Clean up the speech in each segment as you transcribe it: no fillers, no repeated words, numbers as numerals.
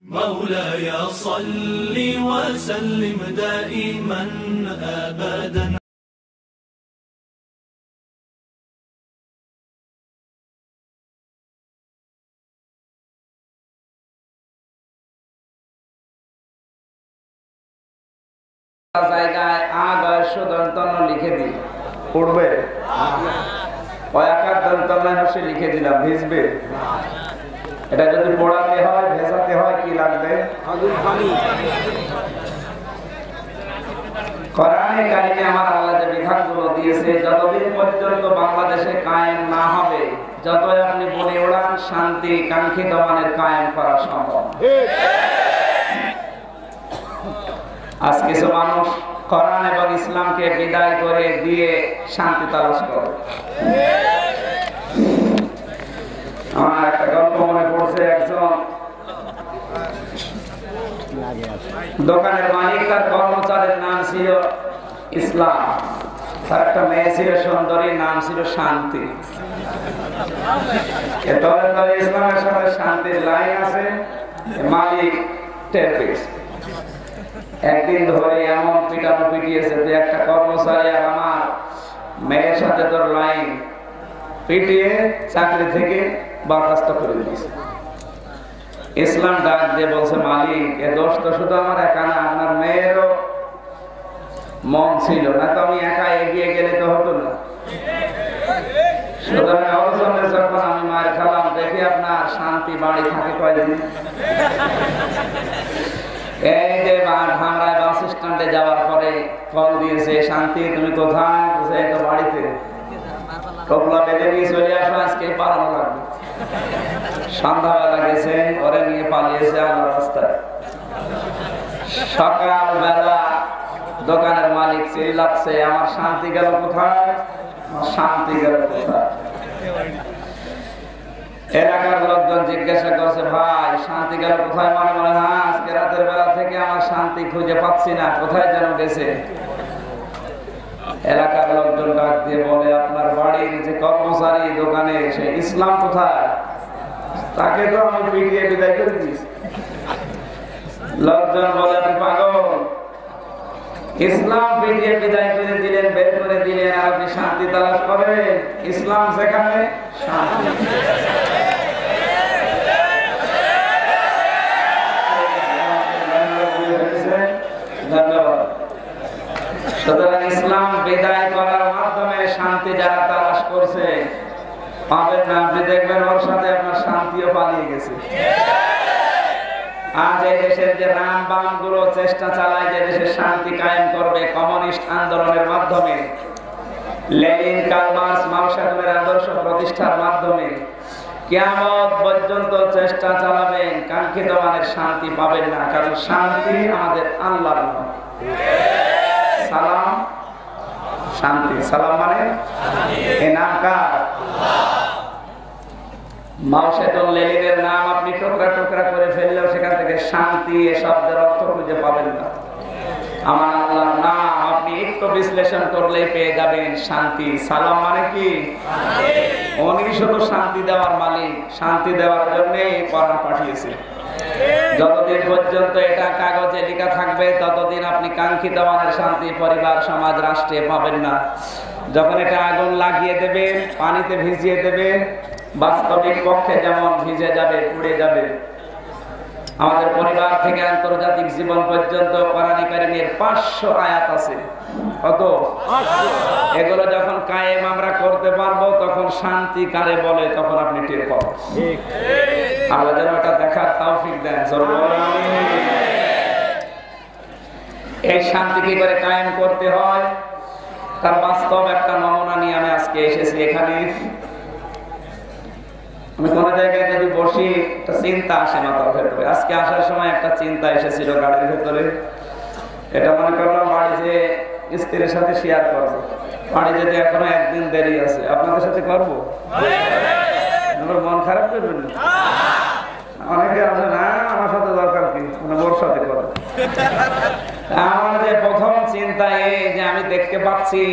مولاي صل وسلم دائما أبدا জায়গায় আদর্শ দন্তন লিখে দিই পড়বে কয়াকার দন্তন হচ্ছে লিখে দিলাম ভিজবে এটা যদি পড়াতে হয় ভেজাতে হয় কি লাগবে কোরআনে কারিমে আমার আল্লাহ যে বিধানগুলো দিয়েছে যতদিন পর্যন্ত বাংলাদেশে কায়েম না হবে যতই আপনি বলে ওড়ান শান্তি কাঙ্ক্ষিত মানের কায়েম করা সম্ভব আজ কিছু মানুষ কোরআন এবং ইসলামকে বিদায় করে দিয়ে শান্তি তালাশ করে আমার একটা গল্প মনে পড়ছে একজন দোকানের মালিক তার কর্মচারীর নাম ছিল ইসলাম তার একটা মেয়ে ছিল সুন্দরী নাম ছিল শান্তি তবে ইসলামের সাথে শান্তির লাইন আছে মালিক টের পেয়েছে একদিন ধরে এমন পিটানো পিটিয়েছে যে একটা কর্মচারী আর আমার মেয়ের সাথে তোর লাইন পিটিয়ে চাকরি থেকে বরখাস্ত করে দিয়েছে ইসলাম ডাক দিয়ে বলছে মালিক এ দোষ তো শুধু আমার একা না আপনার মেয়েরও মন ছিল না তো আমি একা এগিয়ে গেলে তো হতো না সুতরাং অবসরে যখন আমি মায়ের খেলাম দেখি আপনার শান্তি বাড়ি থাকে কয়দিন এই যে ঢামরায় বাস স্ট্যান্ডে যাওয়ার পরে কল দিয়েছে শান্তি তুমি কোথায় এই তো বাড়িতে টোপলা বেঁধে নিয়ে চলে আসো আজকে পালানো লাগবে সন্ধ্যাবেলা গেছে ওরে নিয়ে পালিয়েছে আমার রাস্তায় সকালবেলা দোকানের মালিক চিল্লাচ্ছে আমার শান্তি গেল কোথায় শান্তি গেল কোথায় এলাকার লোকজন জিজ্ঞাসা করছে ভাই শান্তি গেল কোথায় মনে মনে হ্যাঁ আজকে রাতের বেলা থেকে আমার শান্তি খুঁজে পাচ্ছি না কোথায় যেন গেছে এলাকার লোকজন ডাক দিয়ে বলে আপনার বাড়ির যে কর্মচারী দোকানে সে ইসলাম কোথায় তাকে তো আমি পিটিয়ে বিদায় করে দিয়েছি লোকজন বলে আপনি পাগল ইসলাম পিটিয়ে বিদায় করে দিলেন বের করে দিলেন আর আপনি শান্তি তালাশ করেন ইসলাম সেখানে শান্তি ধন্যবাদ সুতরাং ইসলাম বিদায় করার মাধ্যমে শান্তি যারা তালাশ করছে পাবেন না আপনি দেখবেন ওর সাথে আপনার শান্তিও পালিয়ে গেছে আজ এই দেশের যে রাম বাম গুলো চেষ্টা চালায় যে দেশের শান্তি কায়েম করবে কমিউনিস্ট আন্দোলনের মাধ্যমে লেনিন কার্ল মার্কস মাও সেতুংয়ের আদর্শ প্রতিষ্ঠার মাধ্যমে কিয়ামত পর্যন্ত চেষ্টা চালাবেন কাঙ্ক্ষিত মানের শান্তি পাবেন না কারণ শান্তি আমাদের আল্লাহর নাম সালাম শান্তি সালাম মানে এই নাম কার মাও সেতুং লেনিনের নাম আপনি টুকরা টুকরা করে ফেললেও সেখান থেকে শান্তি এ শব্দের অর্থ খুঁজে পাবেন না আমার আল্লাহর নাম আপনি একটু বিশ্লেষণ করলেই পেয়ে যাবেন শান্তি সালাম মানে কি উনি শুধু শান্তি দেওয়ার মালিক শান্তি দেওয়ার জন্যই কোরআন পাঠিয়েছে যতদিন পর্যন্ত এটা কাগজে লেখা থাকবে ততদিন আপনি কাঙ্ক্ষিত মানের শান্তি পরিবার সমাজ রাষ্ট্রে পাবেন না যখন এটা আগুন লাগিয়ে দেবে পানিতে ভিজিয়ে দেবে বাস্তবিক পক্ষে যেমন ভিজে যাবে পুড়ে যাবে আমাদের পরিবার থেকে আন্তর্জাতিক জীবন পর্যন্ত কোরআন কারীমের 500 আয়াত আছে কত এগুলো যখন কায়েম আমরা করতে পারবো তখন শান্তি কারে বলে তখন আপনি টের পাবেন ঠিক আল্লাহ যেন এটা দেখার তৌফিক দেন এই শান্তি কি করে কায়েম করতে হয় তার বাস্তব একটা নমুনা নিয়ে আমি আজকে এসেছি এখানে আমি কোন জায়গায় যদি বসি একটা চিন্তা আসে মাথার ভেতরে আজকে আসার সময় একটা চিন্তা এসেছিল গাড়ির ভেতরে এটা মনে করলাম বাড়ি যে স্ত্রীর সাথে শেয়ার করবো বাড়ি যেতে এখনো একদিন দেরি আছে আপনাদের সাথে করবো আমার মন খারাপ করবেন না অনেকে আছে না আমার সাথে দরকার কি মানে ওর সাথে করবো আমার যে প্রথম চিন্তা এই যে আমি দেখতে পাচ্ছি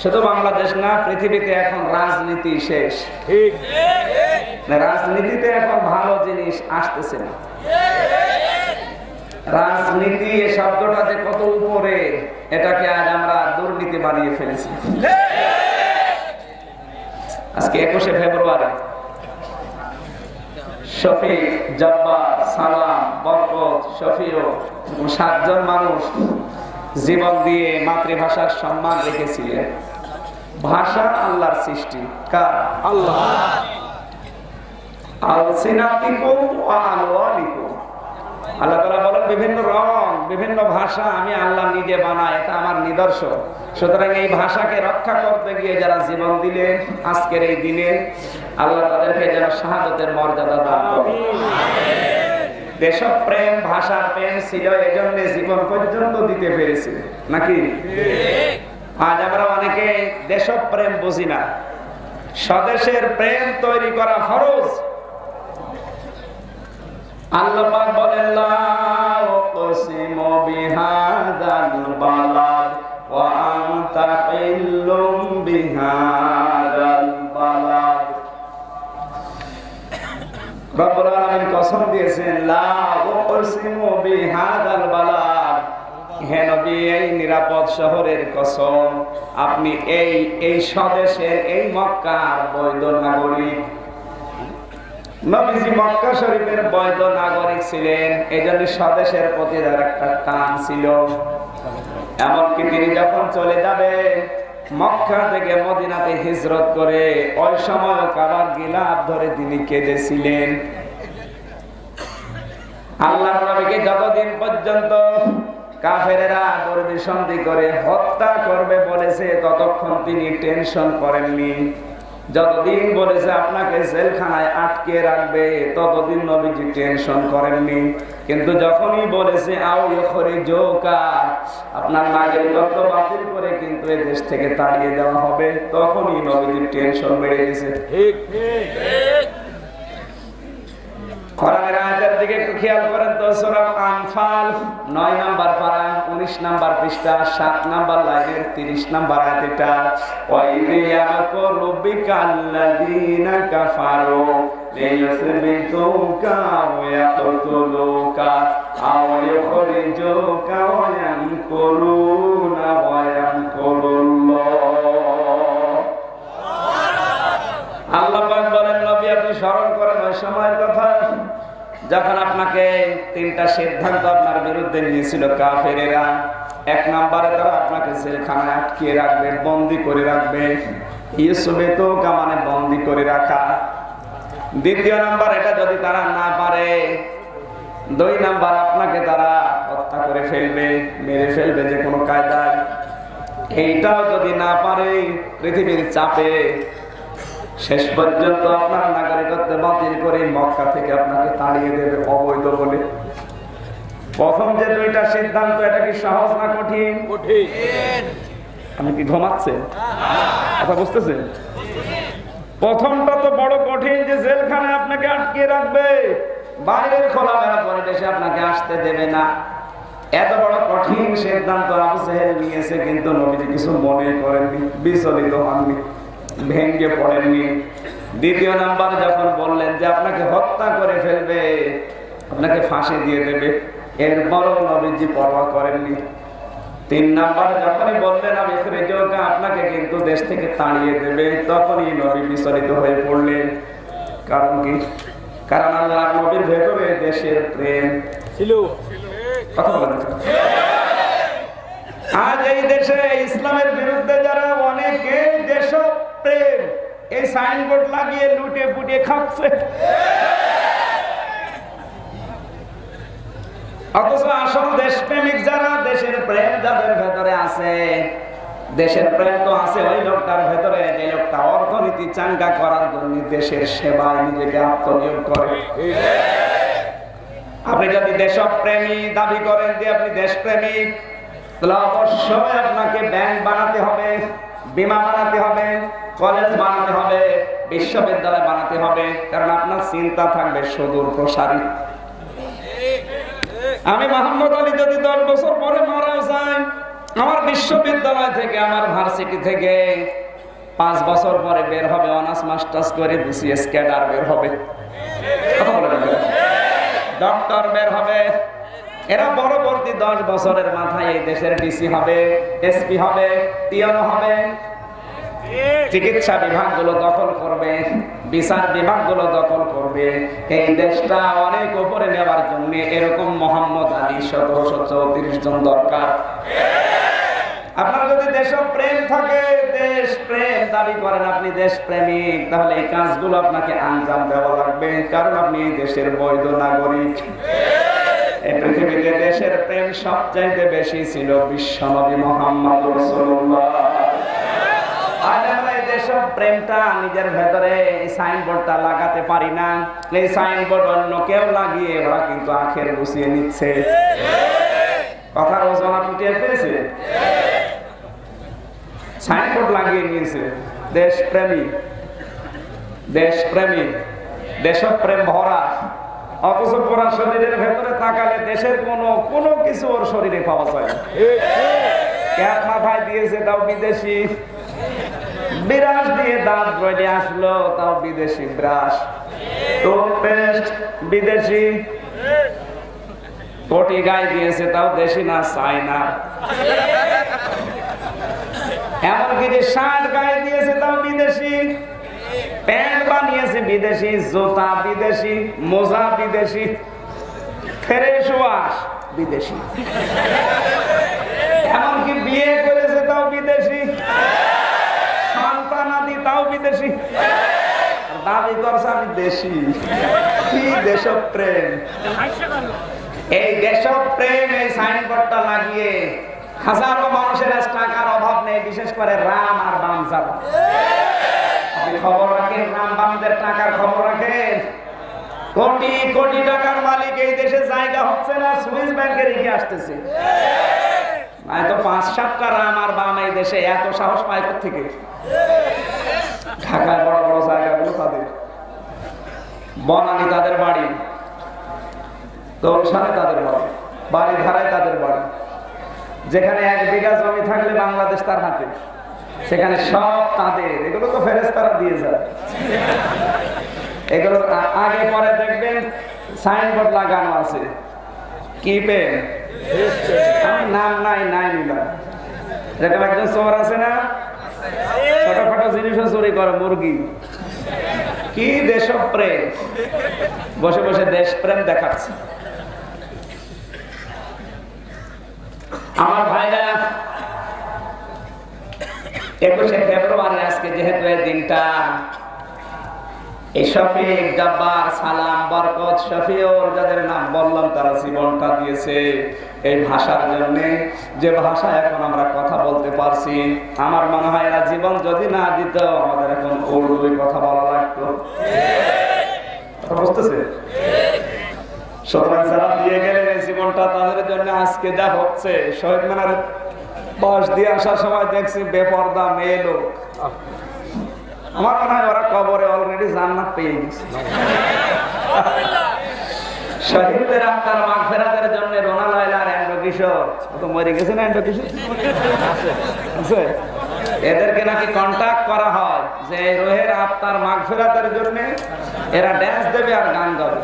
শুধু বাংলাদেশ না পৃথিবীতে এখন রাজনীতি শেষ ঠিক রাজনীতিতে এখন ভালো জিনিস আসতেছে না রাজনীতি এই শব্দটা যে কত উপরে, এটাকে আজ আমরা দুর্নীতি বানিয়ে ফেলেছি। আজকে 21শে ফেব্রুয়ারি শফিক, জব্বার, সালাম, বরকত, শফিও 7 জন মানুষ জীবন দিয়ে মাতৃভাষার সম্মান রেখেছিলেন। ভাষা আল্লাহর সৃষ্টি, কার? আল্লাহ। আলসিনাতিকুম ওয়া আলওয়ানিকুম, আল্লাহ তাআলা বলেন বিভিন্ন রং, বিভিন্ন ভাষা আমি আল্লাহ নিজে বানাই, এটা আমার নিদর্শন। সুতরাং এই ভাষাকে রক্ষা করতে গিয়ে যারা জীবন দিলেন আজকের এই দিনে, আল্লাহ তাদেরকে যেন শাহাদাতের মর্যাদা দান করেন। দেশপ্রেম, ভাষার প্রেম ছিল, এজন্য জীবন পর্যন্ত দিতে পেরেছে, নাকি? আজ আমরা অনেকে দেশপ্রেম বুঝি না। স্বদেশের প্রেম তৈরি করা ফরজ। আল্লাহ পাক বলেন লা উকসিমু বিহাদাল বালাদ ওয়া আনতা হিল্লুম বিহাদাল বালাদ। রব্বুল আলামিন কসম দিয়েছেন লা উকসিমু বিহাদাল বালাদ, হে নবী এই নিরাপদ শহরের কসম, আপনি এই স্বদেশের এই মক্কার বৈধ নাগরিক। নবীজি মক্কা শরীফের বৈধ নাগরিক ছিলেন, এজন্য স্বদেশের প্রতি তার একটা টান ছিল। এমনকি তিনি যখন চলে যাবেন মক্কা থেকে মদিনাতে হিজরত করে, ওই সময় কাবার গিলাফ ধরে তিনি কেঁদেছিলেন। আল্লাহর নবীকে যতদিন পর্যন্ত কাফেরেরা দুর্বিসন্ধি করে হত্যা করবে বলেছে, ততক্ষণ তিনি টেনশন করেননি। যতদিন বলেছে আপনাকে জেলখানায় আটকে রাখবে, ততদিন নবীজি টেনশন করেননি। কিন্তু যখনই বলেছে আও ইখরিজুকা, আপনার নাগরিকত্ব বাতিল করে কিন্তু এই দেশ থেকে তাড়িয়ে দেওয়া হবে, তখনই নবীজির টেনশন বেড়ে গেছে। ঠিক ঠিক। কোরআনের আয়াতের দিকে একটু খেয়াল করেন তো, সূরা আনফাল 9 নাম্বার পারা 19 নাম্বার পৃষ্ঠা 7 নাম্বার লাইনের 30 নাম্বার আয়াত। এটা ওয়াইদি ইয়াকুলু বিকাল্লাযিনা কাফারু লিয়ুসবিতুকা ওয়া ইয়াকতুলুকা আও ইখরিজুকা ওয়া ইয়ানকুরুনা ওয়া ইয়ানকুরুল্লাহ। আল্লাহ পাক বলেন নবী আপনি স্মরণ করেন ওই সময়ের কথা যখন আপনাকে 3টা সিদ্ধান্ত আপনার বিরুদ্ধে নিয়েছিল কাফেরেরা। 1 নম্বরে তারা আপনাকে জেলখানায় আটকে রাখবে, বন্দী করে রাখবে, ইউসবিতুকা মানে বন্দী করে রাখা। 2 নম্বর, এটা যদি তারা না পারে, 2 নম্বর আপনাকে তারা হত্যা করে ফেলবে, মেরে ফেলবে যে কোনো কায়দায়। এইটাও যদি না পারে, পৃথিবীর চাপে শেষ পর্যন্ত আপনার নাগরিকত্ব বাতিল করে মক্কা থেকে আপনাকে তাড়িয়ে দেবে অবৈধ বলে। প্রথম যে 2টা সিদ্ধান্ত, এটা কি সহজ না কঠিন? কঠিন। আমি কি ঘুমাচ্ছেন? কথা বুঝতেছেন? প্রথমটা তো বড় কঠিন, যে জেলখানায় আপনাকে আটকে রাখবে, বাইরের খোলামেলা পরিবেশে আপনাকে আসতে দেবে না। এত বড় কঠিন সিদ্ধান্ত আবু জেহেল নিয়েছে, কিন্তু নবীজি কিছু মনে করেননি, বিচলিত হননি, ভেঙ্গে পড়েননি। 2 নাম্বার যখন বললেন যে আপনাকে হত্যা করে ফেলবে, আপনাকে ফাঁসি দিয়ে দেবে, এরপরও নবীজি পরোয়া করেননি। 3 নাম্বার যখনই বললেন আমি ইখরিজুকা, আপনাকে কিন্তু দেশ থেকে তাড়িয়ে দেবে, তখনই নবী বিচলিত হয়ে পড়লেন। কারণ কি? কারণ আল্লাহর নবীর ভেতরে দেশের প্রেম ছিল। কথা বলেন। আজ এই দেশে ইসলামের বিরুদ্ধে যারা অনেকে দেশপ্রেম এই সাইনবোর্ড লাগিয়ে লুটে পুটে খাচ্ছে, অথচ আসল দেশপ্রেমিক যারা, দেশের প্রেম যাদের ভেতরে আছে, দেশের প্রেম তো আছে ওই লোকটার ভেতরে, যে লোকটা অর্থনীতি চাঙ্গা করার জন্য দেশের সেবায় নিজেকে আত্মনিয়োগ করে। আপনি যদি দেশপ্রেমী দাবি করেন যে আপনি দেশপ্রেমিক, তাহলে অবশ্যই আপনাকে ব্যাংক বানাতে হবে, বিমা বানাতে হবে, কলেজ বানাতে হবে, বিশ্ববিদ্যালয় বানাতে হবে, কারণ আপনার চিন্তা থাকবে সুদূর প্রসারী। আমি মোহাম্মদ আলী যদি 10 বছর পরে মারা যাই, আমার বিশ্ববিদ্যালয় থেকে, আমার ভার্সিটি থেকে 5 বছর পরে বের হবে অনার্স মাস্টার্স করে বিসিএস ক্যাডার বের হবে, কথা বলেন, ডক্টর বের হবে, এরা পরবর্তী 10 বছরের মাথায় এই দেশের ডিসি হবে, এসপি হবে, টিএম হবে, চিকিৎসা বিভাগগুলো দখল করবে, বিচার বিভাগগুলো দখল করবে। এই দেশটা অনেক উপরে নেওয়ার জন্য এরকম মোহাম্মদ আলী 1734 জন দরকার। আপনার যদি দেশপ্রেম থাকে, দেশ প্রেম দাবি করেন আপনি দেশপ্রেমিক, তাহলে এই কাজগুলো আপনাকে আঞ্জাম দেওয়া লাগবে, কারণ আপনি এই দেশের বৈধ নাগরিক। এই পৃথিবীতে দেশের প্রেম সবচাইতে বেশি ছিল বিশ্বনবী মুহাম্মদ রাসূলুল্লাহ। আজ আমরা এই দেশপ্রেমটা নিজের ভেতরে এই সাইনবোর্ডটা লাগাতে পারি না। এই সাইনবোর্ড অন্য কেউ লাগিয়ে ওরা কিন্তু আখের গুছিয়ে নিচ্ছে। কথার ওজন আপনি টের পেয়েছেন? সাইনবোর্ড লাগিয়ে নিয়েছে দেশপ্রেমী, দেশপ্রেমী, দেশপ্রেম ভরা, অথচ পুরা শরীরের ভেতরে তাকালে দেশের কোনো কিছু ওর শরীরে পাওয়া যায় না। ক্যাপ মাথায় দিয়েছে তাও বিদেশি, বিরাস দিয়ে দাঁত রয়ে আসলো তাও বিদেশি ব্রাশ, টুথপেস্ট বিদেশি, কোটি গায়ে দিয়েছে তাও দেশি না চায়না, এমনকি যে শার্ট গায়ে দিয়েছে তাও বিদেশি, প্যান্ট বানিয়েছে বিদেশি, জুতা বিদেশি, মোজা বিদেশি, ফ্রেশ ওয়াশ বিদেশি, এমনকি বিয়ে করেছে তাও বিদেশি, সন্তানাদি তাও বিদেশি, দাবি করছে আমি দেশি। কি দেশপ্রেম! এই দেশপ্রেম এই সাইনবোর্ডটা লাগিয়ে হাজারো মানুষের আজ টাকার অভাব নেই, বিশেষ করে রাম আর বাম যারা। আপনি খবর রাখেন, রাম বামদের টাকার খবর রাখেন। কোটি কোটি টাকার মালিক এই দেশে জায়গা হচ্ছে না, সুইস ব্যাংকে রেখে আসতেছে। হয়তো 5-7টা রাম আর বাম এই দেশে এত সাহস পায় থেকে। ঢাকায় বড় বড় জায়গাগুলো তাদের, বনানী তাদের বাড়ি, গুলশানে তাদের বাড়ি, বাড়ি ধারায় তাদের বাড়ি। যেখানে 1 বিঘা জমি থাকলে বাংলাদেশ তার হাতে, সেখানে সব তাদের। এগুলো তো ফেরেশতারা দিয়ে যায়। এগুলো আগে পরে দেখবেন সাইনবোর্ড লাগানো আছে, কি পেন, আমি নাম নাই নিলাম। এরকম একজন চোর আছে না, ছোটখাটো জিনিসও চুরি করে, মুরগি। কি দেশপ্রেম! বসে বসে দেশপ্রেম দেখাচ্ছে। আমার ভাইরা, 21শে ফেব্রুয়ারি আজকে যেহেতু এই দিনটা, এই শফিক, জব্বার, সালাম, বরকত, শফিউর যাদের নাম বললাম তারা জীবনটা দিয়েছে এই ভাষার জন্য। যে ভাষা এখন আমরা কথা বলতে পারছি, আমার মনে হয় এরা জীবন যদি না দিত আমাদের এখন উর্দুতে কথা বলা লাগতো। বুঝতেছে? সুতরাং যারা দিয়ে গেলেন এই জীবনটা, তাদের জন্য আজকে যা হচ্ছে, শহীদ মিনারের পাশ দিয়ে আসার সময় দেখছি বেপরদা মেয়ে লোক। আমার মনে হয় ওরা কবরে অলরেডি জান্নাত পেয়ে গেছে। শহীদদের আত্মার মাগফিরাতের জন্য রোনা লায়লা আর এন্ড্রো কিশোর তো মরে গেছে না, এন্ড্রো কিশোর আছে, এদেরকে নাকি কন্টাক্ট করা হয় যে রোহের আত্মার মাগফিরাতের জন্য এরা ড্যান্স দেবে আর গান গাবে।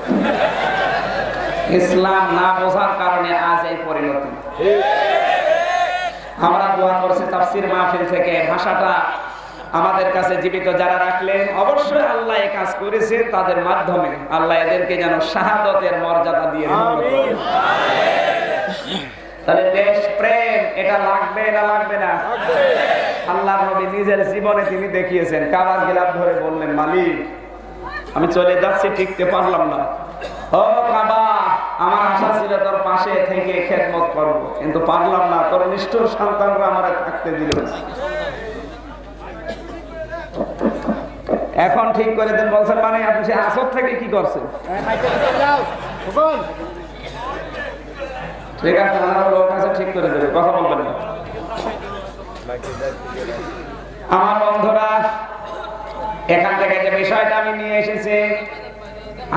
ইসলাম না বোঝার কারণে আজ এই পরিণতি। আমরা দোয়া করছি তাফসীর মাহফিল থেকে ভাষাটা আমাদের কাছে জীবিত যারা রাখলেন, অবশ্যই আল্লাহ এই কাজ করেছে তাদের মাধ্যমে। আল্লাহ এদেরকে যেন শাহাদতের মর্যাদা দিয়ে দিন। তাহলে দেশ প্রেম এটা লাগবে না লাগবে না? আল্লাহর নবী নিজের জীবনে তিনি দেখিয়েছেন, কাবার গিলাফ ধরে বললেন, মালিক আমি চলে যাচ্ছি, টিকতে পারলাম না। ও কাবা, আমার আশা ছিল তোর পাশে থেকে খেদমত করবো, কিন্তু পারলাম না, তোর নিষ্ঠুর সন্তানরা আমার থাকতে দিল না। এখন ঠিক করে দেন বলছেন, মানে আপনি সে আসর থেকে কি করছেন? ঠিক আছে, লোক আছে, ঠিক করে দেবে, কথা বলবেন না। আমার বন্ধুরা, এখান থেকে যে বিষয়টা আমি নিয়ে এসেছি,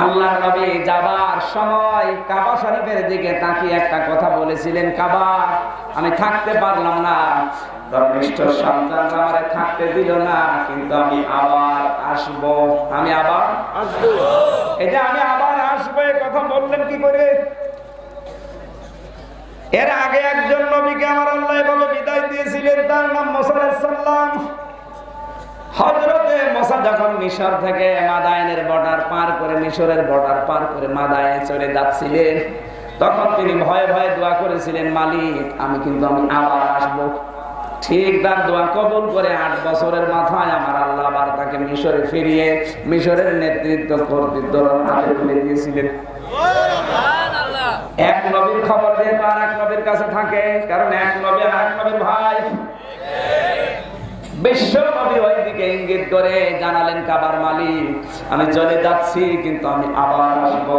আল্লাহর নবী যাবার সময় কাবা শরীফের দিকে তাকিয়ে একটা কথা বলেছিলেন, কাবা আমি থাকতে পারলাম না, তোর নিষ্ঠুর সন্তানরা আমারে থাকতে দিল না, কিন্তু আমি আবার আসবো, আমি আবার আসবো। এটা আমি আবার আসবো, এই কথা বললেন কি করে? একজন নবীকে আমার আল্লাহ এভাবে বিদায় দিয়েছিলেন, তার নাম মুসা আলাইহিস সালাম। হযরতে মুসা যখন মিশর থেকে মাদায়েনের বর্ডার পার করে, মিশরের বর্ডার পার করে মাদায়েনে চলে যাচ্ছিলেন, তখন তিনি ভয়ে ভয়ে দোয়া করেছিলেন, মালিক আমি আবার আসবো। ঠিক তার দোয়া কবুল করে 8 বছরের মাথায় আমার আল্লাহ আবার তাকে মিশরে ফিরিয়ে মিশরের নেতৃত্ব কর্তৃত্ব হাতে তুলে দিয়েছিলেন। এক নবীর খবর যেহেতু আর এক নবীর কাছে থাকে, কারণ এক নবী আর এক নবীর ভাই। বিশ্ব নবী ওইদিকে ইঙ্গিত করে জানালেন, কাবার মালিক আমি চলে যাচ্ছি, কিন্তু আমি আবার আসবো।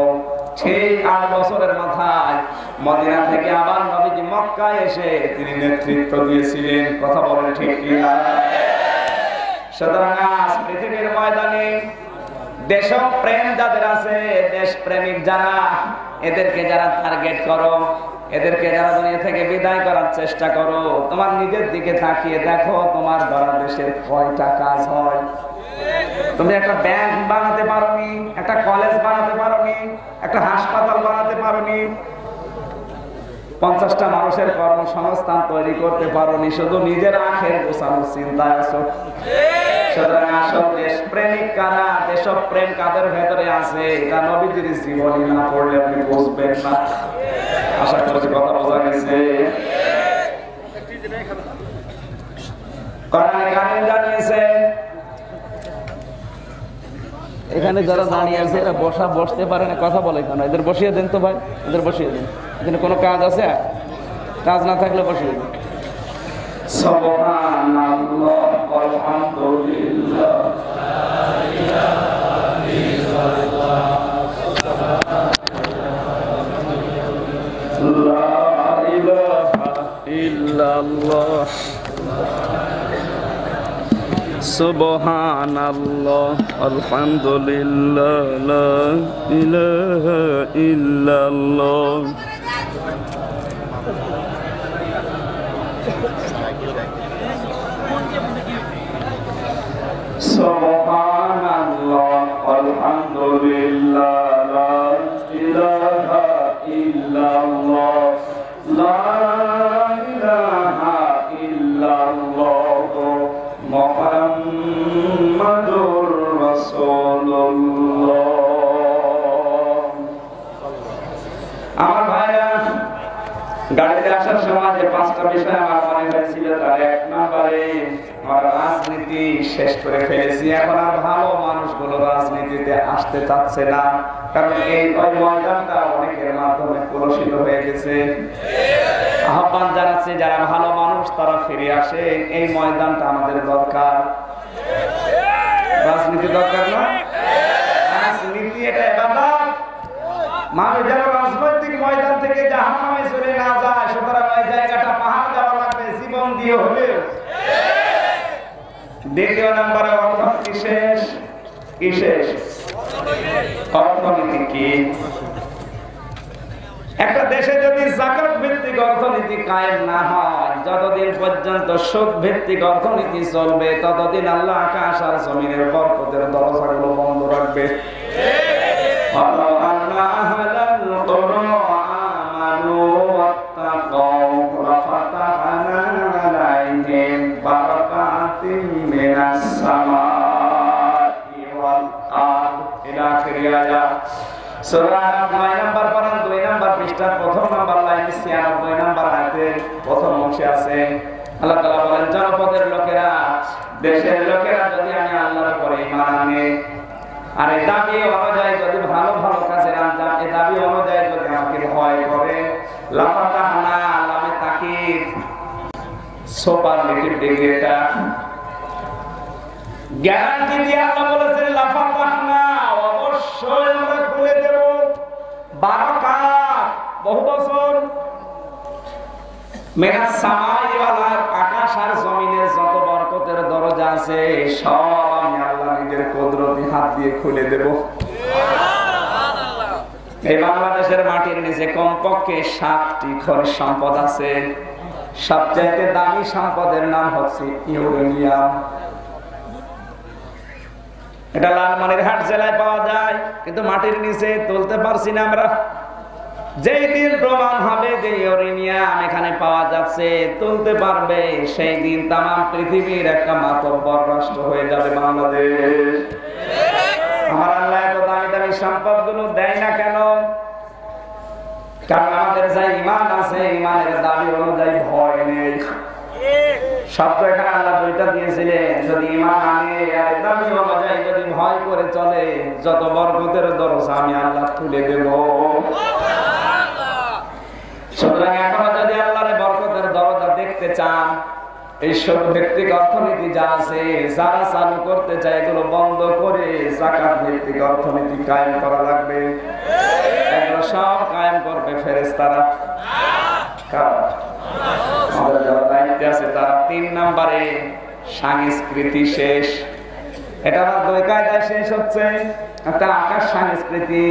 ঠিক 8 বছরের মাথায় মদিনা থেকে আবার নবীজি মক্কায় এসে তিনি নেতৃত্ব দিয়েছিলেন। কথা বলেন ঠিক কিনা? সুতরাং আজ পৃথিবীর ময়দানে দেশপ্রেম যাদের আছে, দেশপ্রেমিক যারা, এদেরকে যারা টার্গেট করো, এদেরকে যারা দুনিয়া থেকে বিদায় করার চেষ্টা করো, তোমার নিজের দিকে তাকিয়ে দেখো তোমার বাংলাদেশের কয়টা কাজ হয়। তুমি একটা ব্যাংক বানাতে পারোনি, একটা কলেজ বানাতে পারোনি, একটা হাসপাতাল বানাতে পারোনি, 50টা মানুষের কর্মসংস্থান তৈরি করতে পারোনি, শুধু নিজের আখের গোছানোর চিন্তায় আছো। সুতরাং আসল দেশপ্রেমিক কারা, দেশপ্রেম কাদের ভেতরে আছে, এটা নবীজির জীবনী না পড়লে আপনি বুঝবেন না। আশা করছি কথা বোঝা গেছে। কোরআনে কারীম জানিয়েছে, এখানে যারা দাঁড়িয়ে আছে এরা বসতে পারে না, কথা বলে কেন? এদের বসিয়ে দেন তো ভাই, এদের বসিয়ে দেন। এখানে কোনো কাজ আছে? কাজ না থাকলে বসিয়ে দেন। সুবহানাল্লাহ আলহামদুলিল্লাহ লা ইলাহা ইল্লাল্লাহ সুবহানাল্লাহ আলহামদুলিল্লাহ লা ইলাহা ইল্লাল্লাহ। সুবহানাল্লাহ আলহামদুলিল্লাহ লা ইলাহা ইল্লাল্লাহ লা ইলাহা ইল্লাল্লাহ মুহাম্মাদুর রাসূলুল্লাহ। আমার ভাইরা, গাড়িতে আসার সময় যে 5টা বিষয় আমার মনে হয়েছিল, তার 1 নম্বরে আমরা রাজনীতি শেষ করে ফেলেছি। এখন আর ভালো মানুষগুলো রাজনীতিতে আসতে চাচ্ছে না, কারণ এই ময়দানটা অনেকের মাধ্যমে কলুষিত হয়ে গেছে। আহ্বান জানাচ্ছি, যারা ভালো মানুষ তারা ফিরে আসে। এই ময়দানটা আমাদের দরকার। রাজনীতি দরকার না, রাজনীতি এটা ইবাদত। মানুষ যেন রাজনৈতিক ময়দান থেকে জাহান্নামে চলে না যায়, সুতরাং ওই জায়গাটা পাহাড় দেওয়া লাগবে, জীবন দিয়ে হলেও। দ্বিতীয় নম্বরে অর্থনীতি শেষ। কি শেষ? অর্থনীতি কি? একটা দেশে যদি যাকাত ভিত্তিক অর্থনীতি কায়েম না হয়, যতদিন পর্যন্ত সুদ ভিত্তিক অর্থনীতি চলবে, ততদিন আল্লাহ আকাশ আর জমিনের বরকতের দরজাগুলো বন্ধ রাখবে। সূরা 9 নম্বর পারা 2 নম্বর পৃষ্ঠার 1 নম্বর লাইন 96 নম্বর আয়াতের প্রথম অংশে আছে। আল্লাহ তাআলা বলেন, জনপদের লোকেরা, দেশের লোকেরা যদি আমি আল্লাহর উপরে ঈমান আনে আর এই দাবি অনুযায়ী যদি ভালো ভালো কাজের আঞ্জাম, এই দাবি অনুযায়ী যদি আমাকে ভয় করে, লাফাতাহনা লামে তাকিদ সুপারলেটিভ ডিগ্রি, এটা গ্যারান্টি দিয়ে আল্লাহ বলেছেন লাফাতাহনা, অবশ্যই আমরা খুলে দেব বারাকাত, বহু বছর। মেরাজ সামাই ওয়াল আকাশ আর জমিনের যত বরকতের দরজা আছে সব আমি আল্লাহ নিজের কুদরতি হাত দিয়ে খুলে দেব। এই বাংলাদেশের মাটির নিচে কমপক্ষে 7টি খনিজ সম্পদ আছে। সবচেয়ে দামি সম্পদের নাম হচ্ছে ইউরেনিয়াম। এটা লালমনিরহাট জেলায় পাওয়া যায়, কিন্তু মাটির নিচে তুলতে পারছি না আমরা। যেই দিন প্রমাণ হবে যে ইউরেনিয়াম এখানে পাওয়া যাচ্ছে, তুলতে পারবে, সেই দিন তামাম পৃথিবীর একটা মাতব্বর রাষ্ট্র হয়ে যাবে বাংলাদেশ। আমার আল্লাহ এত দামি দামি সম্পদগুলো দেয় না কেন? কারণ আমাদের যা ঈমান আছে, ঈমানের দাবি অনুযায়ী ভয় নেই। শব্দ এখানে আল্লাহ দুইটা দিয়েছিলেন, যদি ঈমান আনে আর দাবি অনুযায়ী যদি ভয় করে চলে, যত বরকতের দরজা আমি আল্লাহ খুলে দেব। সুতরাং এখন যদি আল্লাহর বরকতের দরজা দেখতে চান, এই সব ভিত্তিক অর্থনীতি যা আছে, যারা চালু করতে চায় এগুলো বন্ধ করে যাকাত ভিত্তিক অর্থনীতি কায়েম করা লাগবে। এগুলো সব কায়েম করবে ফেরেশতারা। আমাদের যারা দায়িত্বে আছে তারা। 3 নম্বরে সংস্কৃতি শেষ। এটা আমার দুই কায়দায় শেষ হচ্ছে। একটা আকাশ সংস্কৃতি,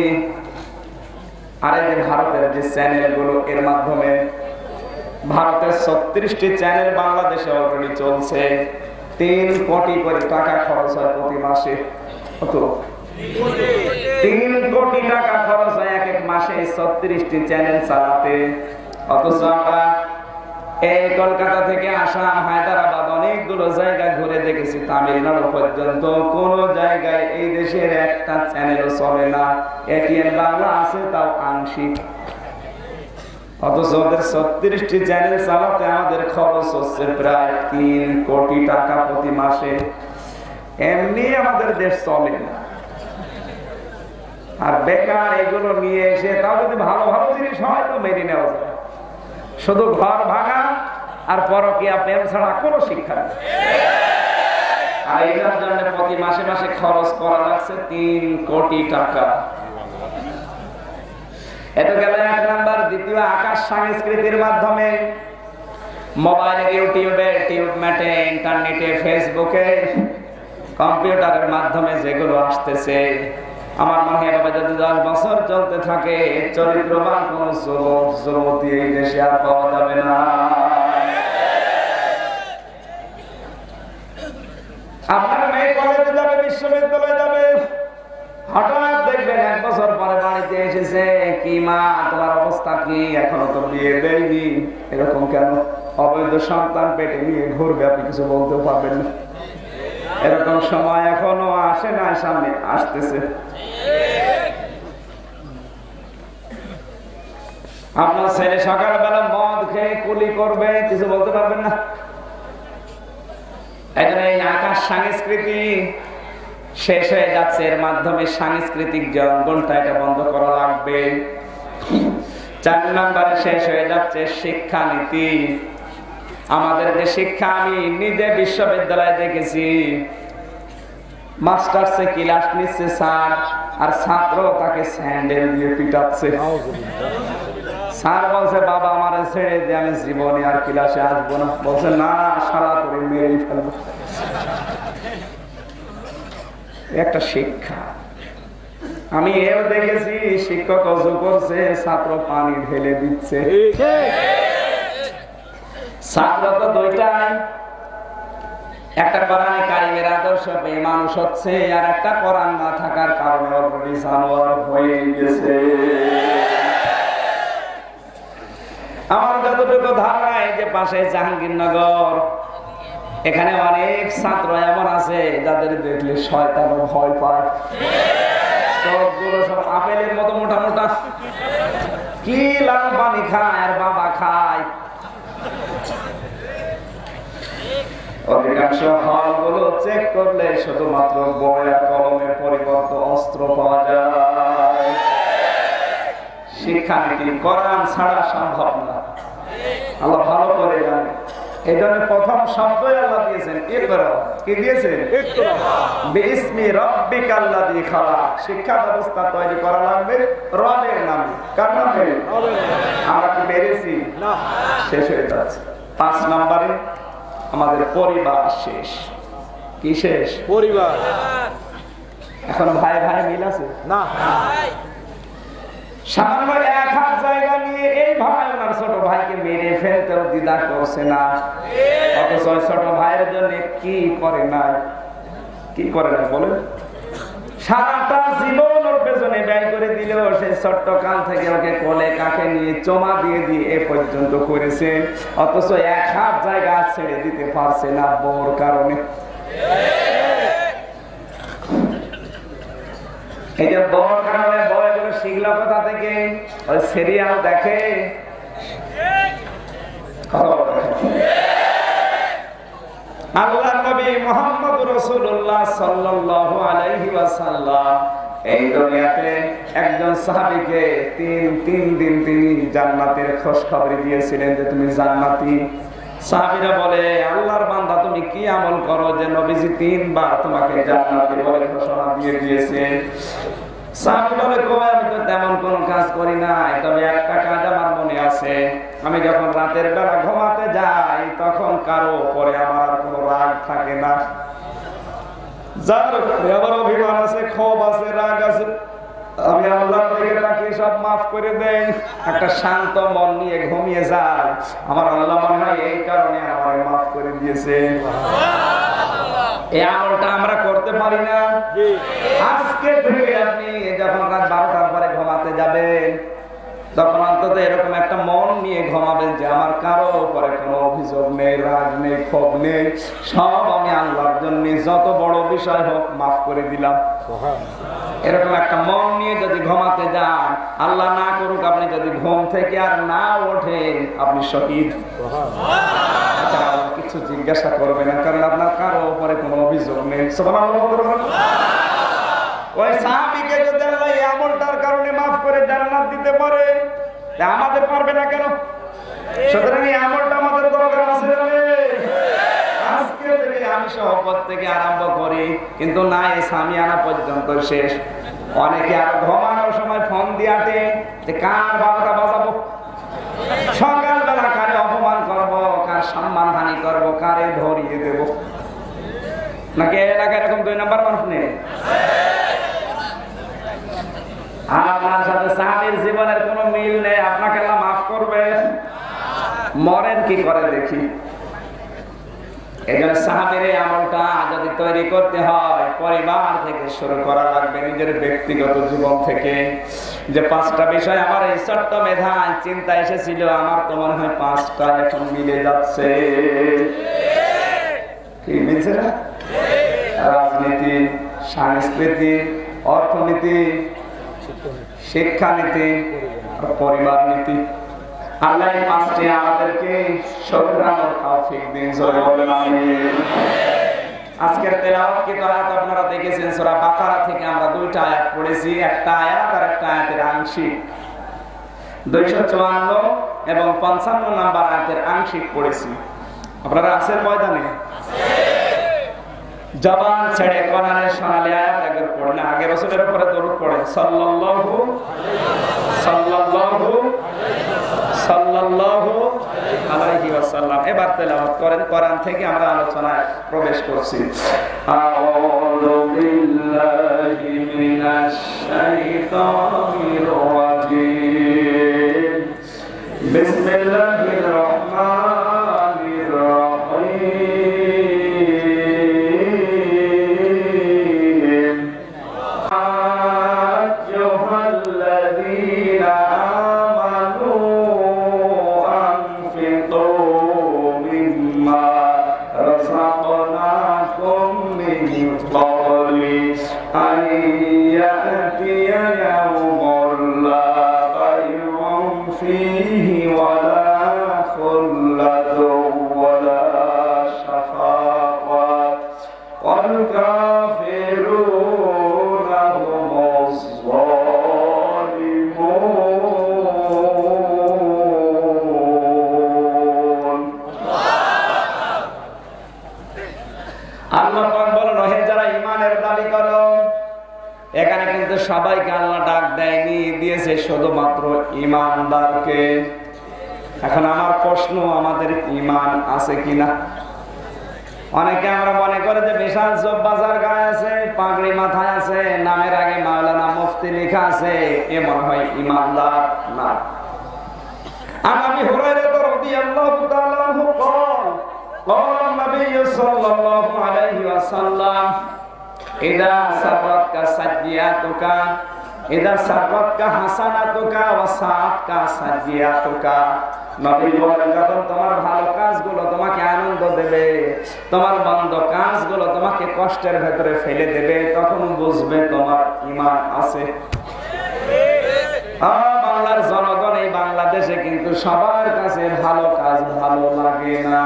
আর এই যে ভারতের যে চ্যানেলগুলো, এর মাধ্যমে ভারতের 36টি চ্যানেল বাংলাদেশে অলরেডি চলছে। 3 কোটি করে টাকা খরচ হয় প্রতি মাসে। কত? 3 কোটি টাকা খরচ হয় এক এক মাসে 36টি চ্যানেল চালাতে। অথচ আমরা এই কলকাতা থেকে আসাম, হায়দ্রাবাদ, অনেকগুলো জায়গা ঘুরে দেখেছি, তামিলনাড়ু পর্যন্ত কোন জায়গায় এই দেশের একটা চ্যানেলও চলে না। এটিএন বাংলা আছে, তাও আংশিক। অথচ ওদের 36টি চ্যানেল চালাতে আমাদের খরচ হচ্ছে প্রায় 3 কোটি টাকা প্রতি মাসে। এমনি আমাদের দেশ চলে না। আর বেকার এগুলো নিয়ে এসে, তাও যদি ভালো ভালো জিনিস হয় তো মেনে নেওয়া যায়। শুধু ঘর ভাঙা আর পরকীয়া প্রেম ছাড়া কোনো শিক্ষা নেই। আর এটার জন্য প্রতি মাসে মাসে খরচ করা লাগছে 3 কোটি টাকা। এটা গেল 1 নাম্বার। দ্বিতীয়, আকাশ সংস্কৃতির মাধ্যমে মোবাইলে, ইউটিউবে, টিউবম্যাটে, ইন্টারনেটে, ফেসবুকে, কম্পিউটারের মাধ্যমে যেগুলো আসতেছে, আমার মনে হয় এভাবে যদি 10 বছর চলতে থাকে, চরিত্রবান কোন যুবক যুবতী এই দেশে আর পাওয়া যাবে না। আপনার মেয়ে কলেজে যাবে, বিশ্ববিদ্যালয়ে যাবে, হঠাৎ দেখবেন 1 বছর পরে বাড়িতে এসেছে, কি মা তোমার অবস্থা কি, এখনো তো বিয়ে দেয়নি, এরকম কেন? অবৈধ সন্তান পেটে নিয়ে ঘুরবে, আপনি কিছু বলতেও পারবেন না। এরকম সময় এখনো আসে না, সামনে আসতেছে। আপনার ছেলে সকালবেলা মদ খেয়ে কুলি করবে, কিছু বলতে পারবেন না। এই আকাশ সংস্কৃতি শেষ হয়ে যাচ্ছে। এর মাধ্যমে সাংস্কৃতিক যে অঙ্গনটা, এটা বন্ধ করা লাগবে। 4 নম্বরে শেষ হয়ে যাচ্ছে শিক্ষানীতি। আমাদের যে শিক্ষা, আমি নিজে বিশ্ববিদ্যালয়ে দেখেছি, মাস্টার্সে ক্লাস নিচ্ছে স্যার, আর ছাত্র তাকে স্যান্ডেল দিয়ে পিটাচ্ছে। স্যার বলছে, বাবা আমার ছেড়ে দিয়ে, আমি জীবনে আর ক্লাসে আসবো না। বলছে, না, সারা করে মেরেই ফেলবো। একটা শিক্ষা। আমি এও দেখেছি, শিক্ষক অজু করছে, ছাত্র পানি ঢেলে দিচ্ছে। ছাত্র তো দুইটাই, একটা কোরআন কারিমের আদর্শ পেয়ে মানুষ হচ্ছে, আর একটা কোরআন না থাকার কারণে অলরেডি জানোয়ার হয়ে গেছে। আমার যতটুকু ধারণা, এই যে পাশে জাহাঙ্গীরনগর, এখানে অনেক ছাত্র এমন আছে যাদের দেখলে শয়তানও ভয় পায়। সবগুলো সব আপেলের মতো মোটা মোটা, কি লাল পানি খায় আর বাবা খায়। অধিকাংশ হলগুলো চেক করলে শুধুমাত্র বই আর কলমের পরিবর্তে অস্ত্র পাওয়া যায়। শিক্ষানীতি কোরআন ছাড়া সম্ভব না, আল্লাহ ভালো করে জানে। এই জন্য প্রথম শব্দই আল্লাহ দিয়েছেন ইকরা। কি দিয়েছেন? ইকরা বিসমি রাব্বিকাল্লাযী খালাক। শিক্ষা ব্যবস্থা তৈরি করা লাগবে রবের নামে। কার নামে? আমরা কি পেরেছি? না, শেষ হয়ে যাচ্ছে। 5 নম্বরে আমাদের পরিবার শেষ। কি শেষ? পরিবার। এখন ভাই ভাই মিল আছে না। সামান্য 1 হাত জায়গা নিয়ে এই ভাই ওনার ছোট ভাইকে মেরে ফেলতেও দ্বিধা করছে না। অথচ ছোট ভাইয়ের জন্য কি করে নাই? কি করে নাই বলেন? সারাটা জীবন ওর পেছনে ব্যয় করে দিল, সেই ছোট্ট কাল থেকে ওকে কোলে কাকে নিয়ে চমা দিয়ে দিয়ে এ পর্যন্ত করেছে, অথচ এক হাত জায়গা ছেড়ে দিতে পারছে না বউর কারণে। এই যে বউর কারণে বউ এগুলো শিখলো কোথা থেকে? ওই সিরিয়াল দেখে, আল্লাহর নবী মুহাম্মদ রাসূলুল্লাহ সাল্লাল্লাহু আলাইহি ওয়াসাল্লাম এই দুনিয়াতে একজন সাহাবীকে তিন দিন তিনি জান্নাতের খোঁজখবর দিয়েছিলেন যে তুমি জান্নাতি। সাহাবীরা বলে, আল্লাহর বান্দা তুমি কি আমল করো যে নবীজি 3 বার তোমাকে জান্নাতে বলে ঘোষণা দিয়ে দিয়েছে? সাহাবী বলে, আমি তো তেমন কোনো কাজ করি না, তবে একটা কাজ আমার মনে আছে, আমি যখন রাতের বেলা ঘুমাতে যাই তখন কারো উপরে আমার আর কোনো রাগ থাকে না, যার আমার অভিমান আছে, ক্ষোভ আছে, রাগ আছে, আমি আল্লাহর দিকে তাকিয়ে সব মাফ করে দেই, একটা শান্ত মন নিয়ে ঘুমিয়ে যাই, আমার আল্লাহ মনে হয় এই কারণে আমার মাফ করে দিয়েছে। এই আমলটা আমরা করতে পারি না। আজকে থেকে আপনি যখন রাত 12টার পরে ঘুমাতে যাবেন তখন অন্তত এরকম একটা মন নিয়ে ঘুমাবেন যে আমার কারো উপরে কোনো অভিযোগ নেই, রাগ নেই, ক্ষোভ নেই, সব আমি আল্লাহর জন্য, যত বড় বিষয় হোক মাফ করে দিলাম। এরকম একটা মন নিয়ে যদি ঘুমাতে যান, আল্লাহ না করুক আপনি যদি ঘুম থেকে আর না ওঠেন, আপনি শহীদ। কিছু জিজ্ঞাসা করবেন না, কারণ আপনার কারো উপরে কোনো অভিযোগ নেই। সুবহানাল্লাহ। ওই সাহাবীকে যদি আল্লাহ এই আমলটার কারণে মাফ করে জান্নাত দিতে পারে, আমাদের পারবে না কেন? সুতরাং এই আমলটা আমাদের দরকার আছে। আজকে থেকে আমি সহপত থেকে আরম্ভ করি, কিন্তু না এই সামিয়ানা পর্যন্ত শেষ। অনেকে আর ঘুমানোর সময় ফোন দিয়ে আটে যে কার বাবাটা বাজাবো, সকালবেলা কারে অপমান করব, কার সম্মান হানি করব, কারে ধরিয়ে দেব। নাকি এলাকায় এরকম 2 নাম্বার মানুষ নেই? আপনার সাথে সাহাবীর জীবনের কোনো মিল নেই, আপনাকে আল্লাহ মাফ করবে? মরেন কি করে দেখি। এজন্য সাহাবীর এই আমলটা যদি তৈরি করতে হয় পরিবার থেকে শুরু করা লাগবে, নিজের ব্যক্তিগত জীবন থেকে। যে 5টা বিষয় আমার এই ছোট্ট মেধায় চিন্তা এসেছিল, আমার তো মনে হয় 5টা এখন মিলে যাচ্ছে। কি মিলছে না? রাজনীতি, সংস্কৃতি, অর্থনীতি, শিক্ষানীতি, পরিবার নীতি। আল্লাহ এই 5টি আমাদেরকে শুকরানোর তৌফিক দিন। জোরে বলেন আমিন। আজকের তেলাওয়াতকৃত আয়াত আপনারা দেখেছেন, সূরা বাকারা থেকে আমরা 2টা আয়াত পড়েছি, একটা আয়াত আর একটা আয়াতের আংশিক। 254 এবং 55 নম্বর আয়াতের আংশিক পড়েছি। আপনারা আছেন ময়দানে? জবান ছেড়ে কোরআনের সোনালী আয়াত একবার পড়লে আগে রাসূলের উপরে দরুদ পড়েন, সাল্লাল্লাহু সাল্লাল্লাহু সাল্লাল্লাহু আলাইহি ওয়াসাল্লাম। এবার তেলাওয়াত করেন, কোরআন থেকে আমরা আলোচনায় প্রবেশ করছি। আউযু বিল্লাহি মিনাশ শাইতানির রাজীম। বিসমিল্লাহির রহমানির রহিম। এখানে কিন্তু সবাইকে আল্লাহ ডাক দেয়নি, দিয়েছে শুধুমাত্র ঈমানদারকে। এখন আমার প্রশ্ন, আমাদের ঈমান আছে কিনা? অনেকে আমরা মনে করে যে বিশাল জব্বাজার গায়ে আছে, পাগড়ি মাথায় আছে, নামের আগে মাওলানা মুফতি লেখা আছে, এ মনে হয় ঈমানদার না। আবু হুরায়রা রাদিয়াল্লাহু তাআলা আনহু قال قال النبي صلى الله عليه وسلم إذا سرتك سجياتك ইদা সাবাতকা হাসানাতুকা ওয়া সাআতকা সাজিয়াতুকা। নবী বলেন যখন তোমার ভালো কাজগুলো তোমাকে আনন্দ দেবে, তোমার মন্দ কাজগুলো তোমাকে কষ্টের ভেতরে ফেলে দেবে, তখন বুঝবে তোমার ঈমান আছে। বাংলার জনগণ, এই বাংলাদেশে কিন্তু সবার কাছে ভালো কাজ ভালো লাগে না।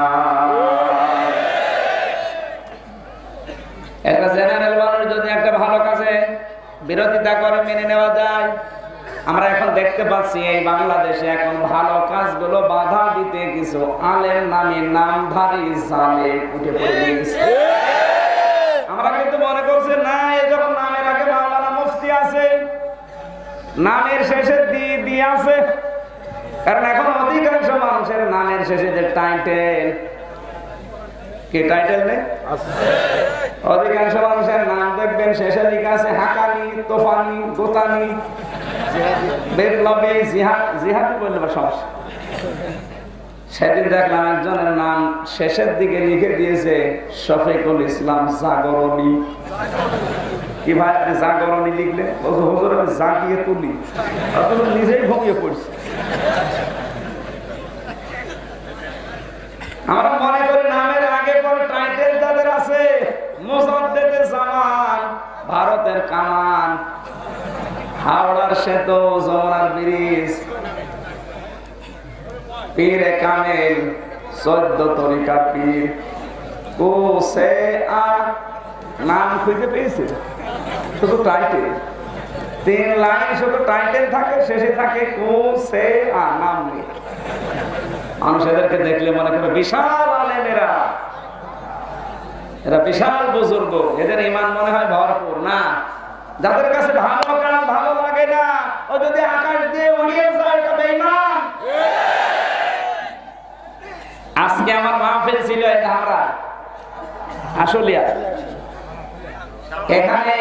একটা জেনারেল মানুষ যদি একটা ভালো কাজে বিরোধিতা করে মেনে নেওয়া যায়। আমরা এখন দেখতে পাচ্ছি এই বাংলাদেশে এখন ভালো কাজগুলো বাধা দিতে কিছু আলেম নামে নামধারী জালে উঠে পড়ে গেছে। আমরা কিন্তু মনে করছি না, এই যখন নামের আগে মাওলানা মুফতি আছে, নামের শেষে দি আছে, কারণ এখন অধিকাংশ মানুষের নামের শেষে যে টাইটেল, কি টাইটেল নেই, অধিকাংশ মানুষের নাম দেখবেন শেষে লেখা আছে হাকানি, তোফানি, গোতানি, বিপ্লবী, জিহাদি বললে সমস্যা। সেদিন দেখলাম একজনের নাম শেষের দিকে লিখে দিয়েছে শফিকুল ইসলাম জাগরণী। কি ভাই আপনি জাগরণী লিখলেন? বলতো হুজুর আমি জাগিয়ে তুলি, অথচ নিজেই ঘুমিয়ে পড়ছি। আমরা মনে করি নামের আগে পরে টাইটেল যাদের আছে, মুজাদ্দেদে জামান, ভারতের কামান, হাওড়ার সেতু, যমুনার ব্রিজ, পীরে কামেল, 14 তরিকার পীর, কোসে আর নাম খুঁজে পেয়েছে, শুধু টাইটেল 3 লাইন শুধু টাইটেল থাকে, শেষে থাকে কোসে আর নাম নেই। মানুষ এদেরকে দেখলে মনে করে বিশাল আলেমেরা, এরা বিশাল বুজুর্গ, এদের ঈমান মনে হয় ভরপুর। না, যাদের কাছে ভালো কাজ ভালো লাগে না, ও যদি আকাশ দিয়ে উড়িয়ে যায় এটা বেঈমান। আজকে আমার মাহফিল ছিল এটা আমরা আশুলিয়া, এখানে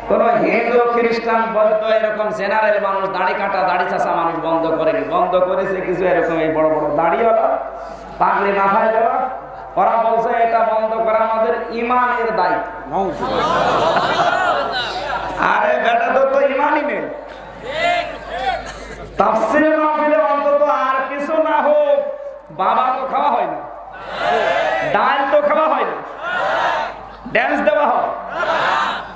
কোন হিন্দু খ্রিস্টান বৌদ্ধ এরকম জেনারেল মানুষ, দাড়ি কাটা দাড়ি চাষা মানুষ বন্ধ করেনি। বন্ধ করেছে কিছু এরকম এই বড় বড় দাড়িওয়ালা, পাগড়ি মাথায় দেওয়া। ওরা বলছে এটা বন্ধ করা আমাদের ঈমানের দায়িত্ব। আরে বেটা তো ঈমানই নেই। তাফসীরে মাহফিলে অন্তত আর কিছু না হোক, বাবা তো খাওয়া হয় না, ডাল তো খাওয়া হয় না, ড্যান্স দেওয়া হয়।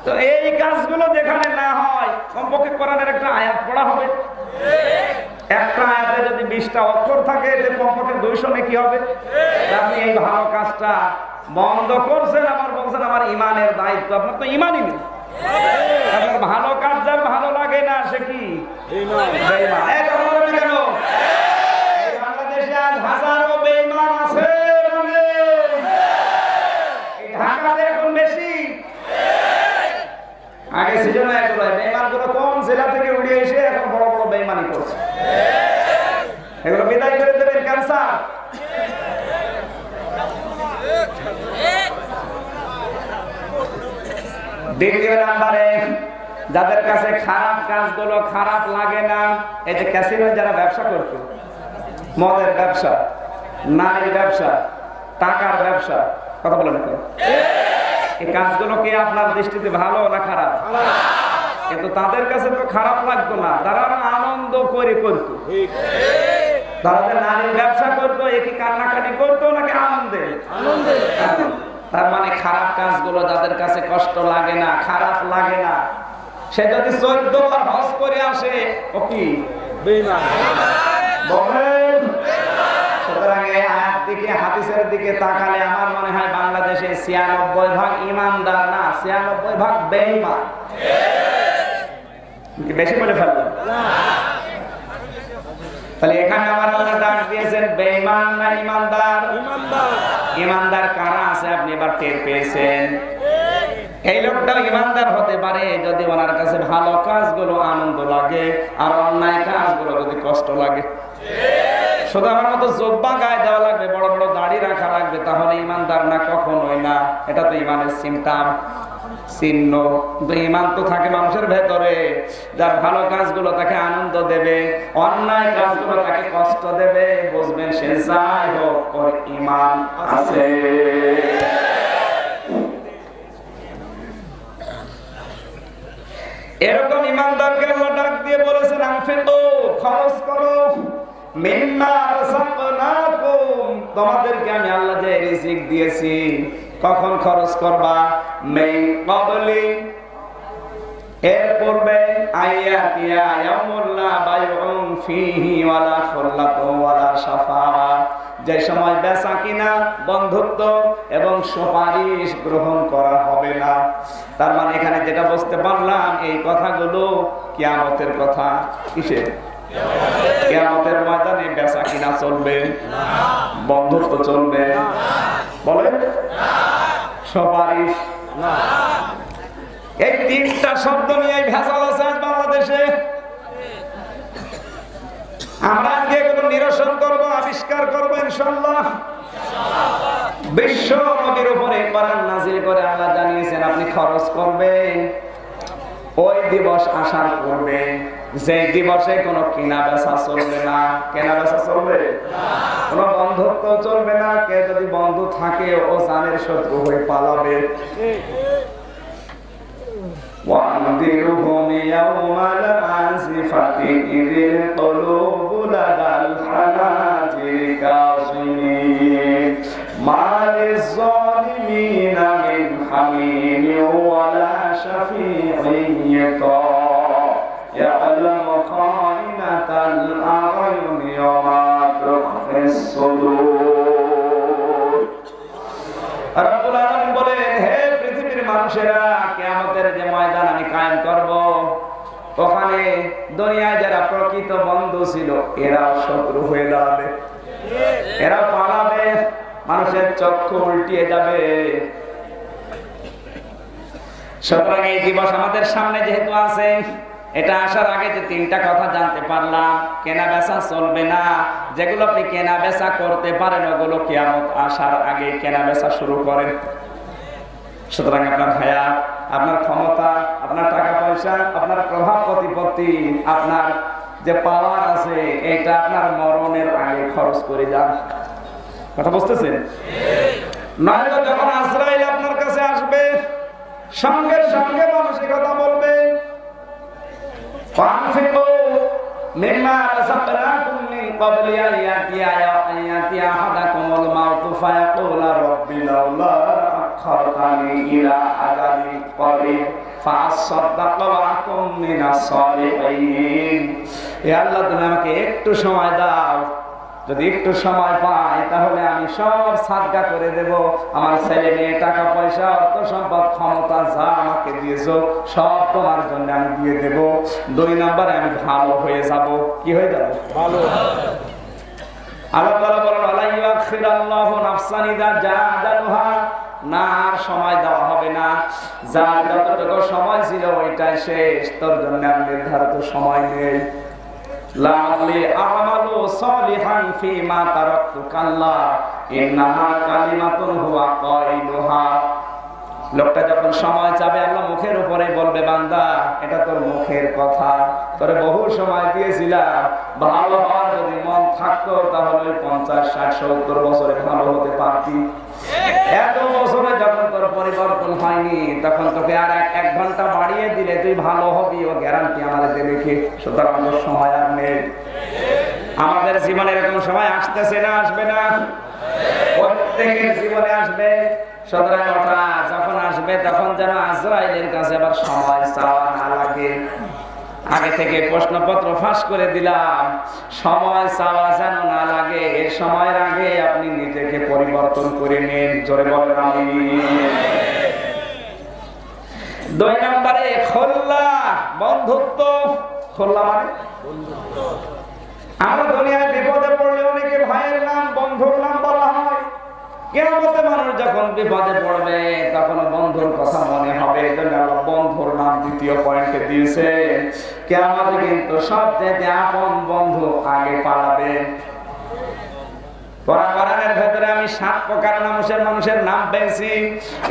তো এই কাজগুলো যেখানে না হয়, কমপক্ষে কোরআনের একটা আয়াত পড়া হবে। একটা আয়াতে যদি 20টা অক্ষর থাকে, এতে কমপক্ষে 200 নেকি হবে। আপনি এই ভালো কাজটা বন্ধ করছেন, আবার বলছেন আমার ঈমানের দায়িত্ব। আপনার তো ঈমানই নেই। আপনার ভালো কাজ যার ভালো লাগে না, সে কি বেঈমান? এই কথা বলেন কেন? এই বাংলাদেশে আজ হাজারো বেঈমান আছে, ঢাকাতে এখন বেশি। আগে ছিল না, এগুলো বেঈমানগুলো কোন জেলা থেকে উড়ে এসে এখন বড় বড় বেঈমানি করছে। এগুলো বিদায় করে দেবেন ক্যান্সার। দ্বিতীয় নম্বরে, যাদের কাছে খারাপ কাজগুলো খারাপ লাগে না, এই যে ক্যাসিনো যারা ব্যবসা করতো, মদের ব্যবসা, নারীর ব্যবসা, টাকার ব্যবসা, কথা বলেন তো, এই কাজগুলো কি আপনার দৃষ্টিতে ভালো না খারাপ? কিন্তু তাদের কাছে তো খারাপ লাগতো না, তারা আনন্দ করে করতো। তারা যে নারীর ব্যবসা করতো, এ কি কান্নাকাটি করতো নাকি আনন্দে? আনন্দে। তার মানে খারাপ কাজগুলো যাদের কাছে কষ্ট লাগে না, খারাপ লাগে না, সে যদি 14 বার হজ করে আসে, ও কি বেঈমান? বলেন। সুতরাং এই আয়াত দিকে, হাদিসের দিকে তাকালে আমার মনে হয় বাংলাদেশে 96% ঈমানদার না, 96% বেঈমান। কি বেশি বলে ফেললাম? তাহলে এখানে আমার আল্লাহ ডাক দিয়েছেন বেঈমান না ঈমানদার? ঈমানদার। ঈমানদার কারা আছে আপনি এবার টের পেয়েছেন। এই লোকটাও ঈমানদার হতে পারে যদি ওনার কাছে ভালো কাজগুলো আনন্দ লাগে আর অন্যায় কাজগুলো যদি কষ্ট লাগে। শুধু আমার মতো জব্বা গায়ে দেওয়া লাগবে, বড় বড় দাড়ি রাখা লাগবে, তাহলে ঈমানদার না? কখনোই না। এটা তো ঈমানের সিমটাম, চিহ্ন। ঈমান তো থাকে মানুষের ভেতরে। যার ভালো কাজগুলো তাকে আনন্দ দেবে, অন্যায় কাজগুলো তাকে কষ্ট দেবে, বুঝবেন সে যাই হোক ওর ঈমান আছে। এরকম ইমানদারকে আল্লাহ ডাক দিয়ে বলেছেন আনফিকু, খরচ করো, মিম্মা রাযাকনাকুম, তোমাদেরকে আমি আল্লাহ যে রিজিক দিয়েছি কখন খরচ করবা, মিন ক্বাবলি, এর পূর্বে, আয়াতিয়া ইয়াউমুল লা বাইউন ফীহি ওয়ালা খুল্লাতু ওয়ালা শাফাআ, যে সময় বেচা কিনা, বন্ধুত্ব এবং সুপারিশ গ্রহণ করা হবে না। তার মানে এখানে যেটা বুঝতে পারলাম, এই কথাগুলো কিয়ামতের কথা। কিসের? কিয়ামতের ময়দানে বেচা কিনা চলবে না, বন্ধুত্ব চলবে না, বলেন সুপারিশ না। এই তিনটা শব্দ নিয়ে ভেজাল আছে আজ বাংলাদেশে। আমরা আজকে এগুলো নিরসন করবো, আবিষ্কার করবো ইনশাআল্লাহ। বিশ্ব নবীর উপরে কোরআন নাযিল করে আল্লাহ জানিয়েছেন আপনি খরচ করবেন, ওই দিবস আসার পূর্বে, যে দিবসে কোনো কেনা বেচা চলবে না। কেনা বেচা চলবে না, কোনো বন্ধুত্ব চলবে না। কে যদি বন্ধু থাকে ও জানের শত্রু হয়ে পালাবে। وَأَنذِرْهُمْ يَوْمَ الْآزِفَةِ إِذِ الْقُلُوبُ لَدَى الْحَنَاجِرِ كَاظِمِينَ مَا لِلظَّالِمِينَ مِنْ حَمِيمٍ وَلَا شَفِيعٍ يُطَاعُ يَعْلَمُ خَائِنَةَ الْأَعْيُنِ وَمَا تُخْفِي الصُّدُورُ। রব্বুল আলামিন বলেন, হে পৃথিবীর মানুষেরা, কিয়ামতের যে ময়দান আমি কায়েম করব, ওখানে দুনিয়ায় যারা প্রকৃত বন্ধু ছিল এরা শত্রু হয়ে দাঁড়াবে, এরা পালাবে, মানুষের চক্ষু উল্টিয়ে যাবে। সুতরাং এই দিবস আমাদের সামনে যেহেতু আছে, এটা আসার আগে যে তিনটা কথা জানতে পারলাম, কেনা বেচা চলবে না। যেগুলো আপনি কেনা বেচা করতে পারেন ওগুলো কিয়ামত আসার আগে কেনা বেচা শুরু করেন। সুতরাং আপনার হায়াত, আপনার ক্ষমতা, আপনার টাকা পয়সা, আপনার প্রভাব প্রতিপত্তি, আপনার যে পাওয়ার আছে, এটা আপনার মরণের আগে খরচ করে যান। কথা বুঝতেছেন? নয়তো যখন আজরাইল আপনার কাছে আসবে, সঙ্গে সঙ্গে মানুষের কথা বলবে, فَأَنفِقُوا مِمَّا رَزَقْنَاكُم مِّن قَبْلِ أَن يَأْتِيَ أَحَدَكُمُ الْمَوْتُ فَيَقُولَ رَبِّ لَوْلَا أَخَّرْتَنِي إِلَىٰ أَجَلٍ قَرِيبٍ فَأَصَّدَّقَ وَأَكُن مِّنَ الصَّالِحِينَ। হে আল্লাহ, তুমি আমাকে একটু সময় দাও, যদি একটু সময় পাই তাহলে আমি সব সাদকা করে দেব। আমার ছেলে মেয়ে, টাকা পয়সা, অর্থ সম্পদ, ক্ষমতা যা আমাকে দিয়েছো সব তোমার জন্য আমি দিয়ে দেব। 2 নম্বরে আমি ভালো হয়ে যাব। কি হয়ে যাব? ভালো। আল্লাহ তাআলা বলেন, আলা ইউআখিরাল্লাহু নাফসান ইযা জাআ আজালুহা, না আর সময় দেওয়া হবে না, যা যতটুকু সময় ছিল ওইটাই শেষ, তোর জন্য আর নির্ধারিত সময় নেই। লাআল্লি আমালু সালিহান ফীমা তারাকতু কাল্লা ইন্নাহা কালিমাতুন হুয়া কাইলুহা। লোকটা যখন সময় চাবে, আল্লাহ মুখের উপরে বলবে, বান্দা এটা তোর মুখের কথা, তোরে বহু সময় দিয়েছিলাম, ভালো হওয়ার যদি মন থাকতো তাহলে 50, 60, 70 বছরে ভালো হতে পারতি। এত বছরে যখন তোর পরিবর্তন হয়নি, তখন তোকে আর 1 ঘন্টা বাড়িয়ে দিলে তুই ভালো হবি, ও গ্যারান্টি আমাদের দেখে। সুতরাং আমাদের সময় আর নেই। আমাদের জীবনে এরকম সময় আসতেছে না, আসবে না? প্রত্যেকের জীবনে আসবে। সুতরাং ওটা যখন আসবে তখন যেন আজরাইলের কাছে আবার সময় চাওয়া না লাগে। আগে থেকে প্রশ্নপত্র ফাঁস করে দিলাম, সময় চাওয়া যেন না লাগে। এর সময়ের আগে আপনি নিজেকে পরিবর্তন করে নিন। জোরে বলেন আমিন। 2 নম্বরে খোল্লা, বন্ধুত্ব। খোল্লা মানে বন্ধুত্ব। আমরা দুনিয়ায় বিপদে পড়লে অনেকে ভাইয়ের নাম, বন্ধুর নাম বলা হয়। কিয়ামতে মানুষ যখন বিপদে পড়বে তখন বন্ধুর কথা মনে হবে। এজন্য আল্লাহ বন্ধুর নাম 2য় পয়েন্টে দিয়েছে। কিয়ামতে কিন্তু সবচেয়ে আপন বন্ধু আগে পালাবে। কোরআনের ভেতরে আমি 7 প্রকার মানুষের নাম পেয়েছি।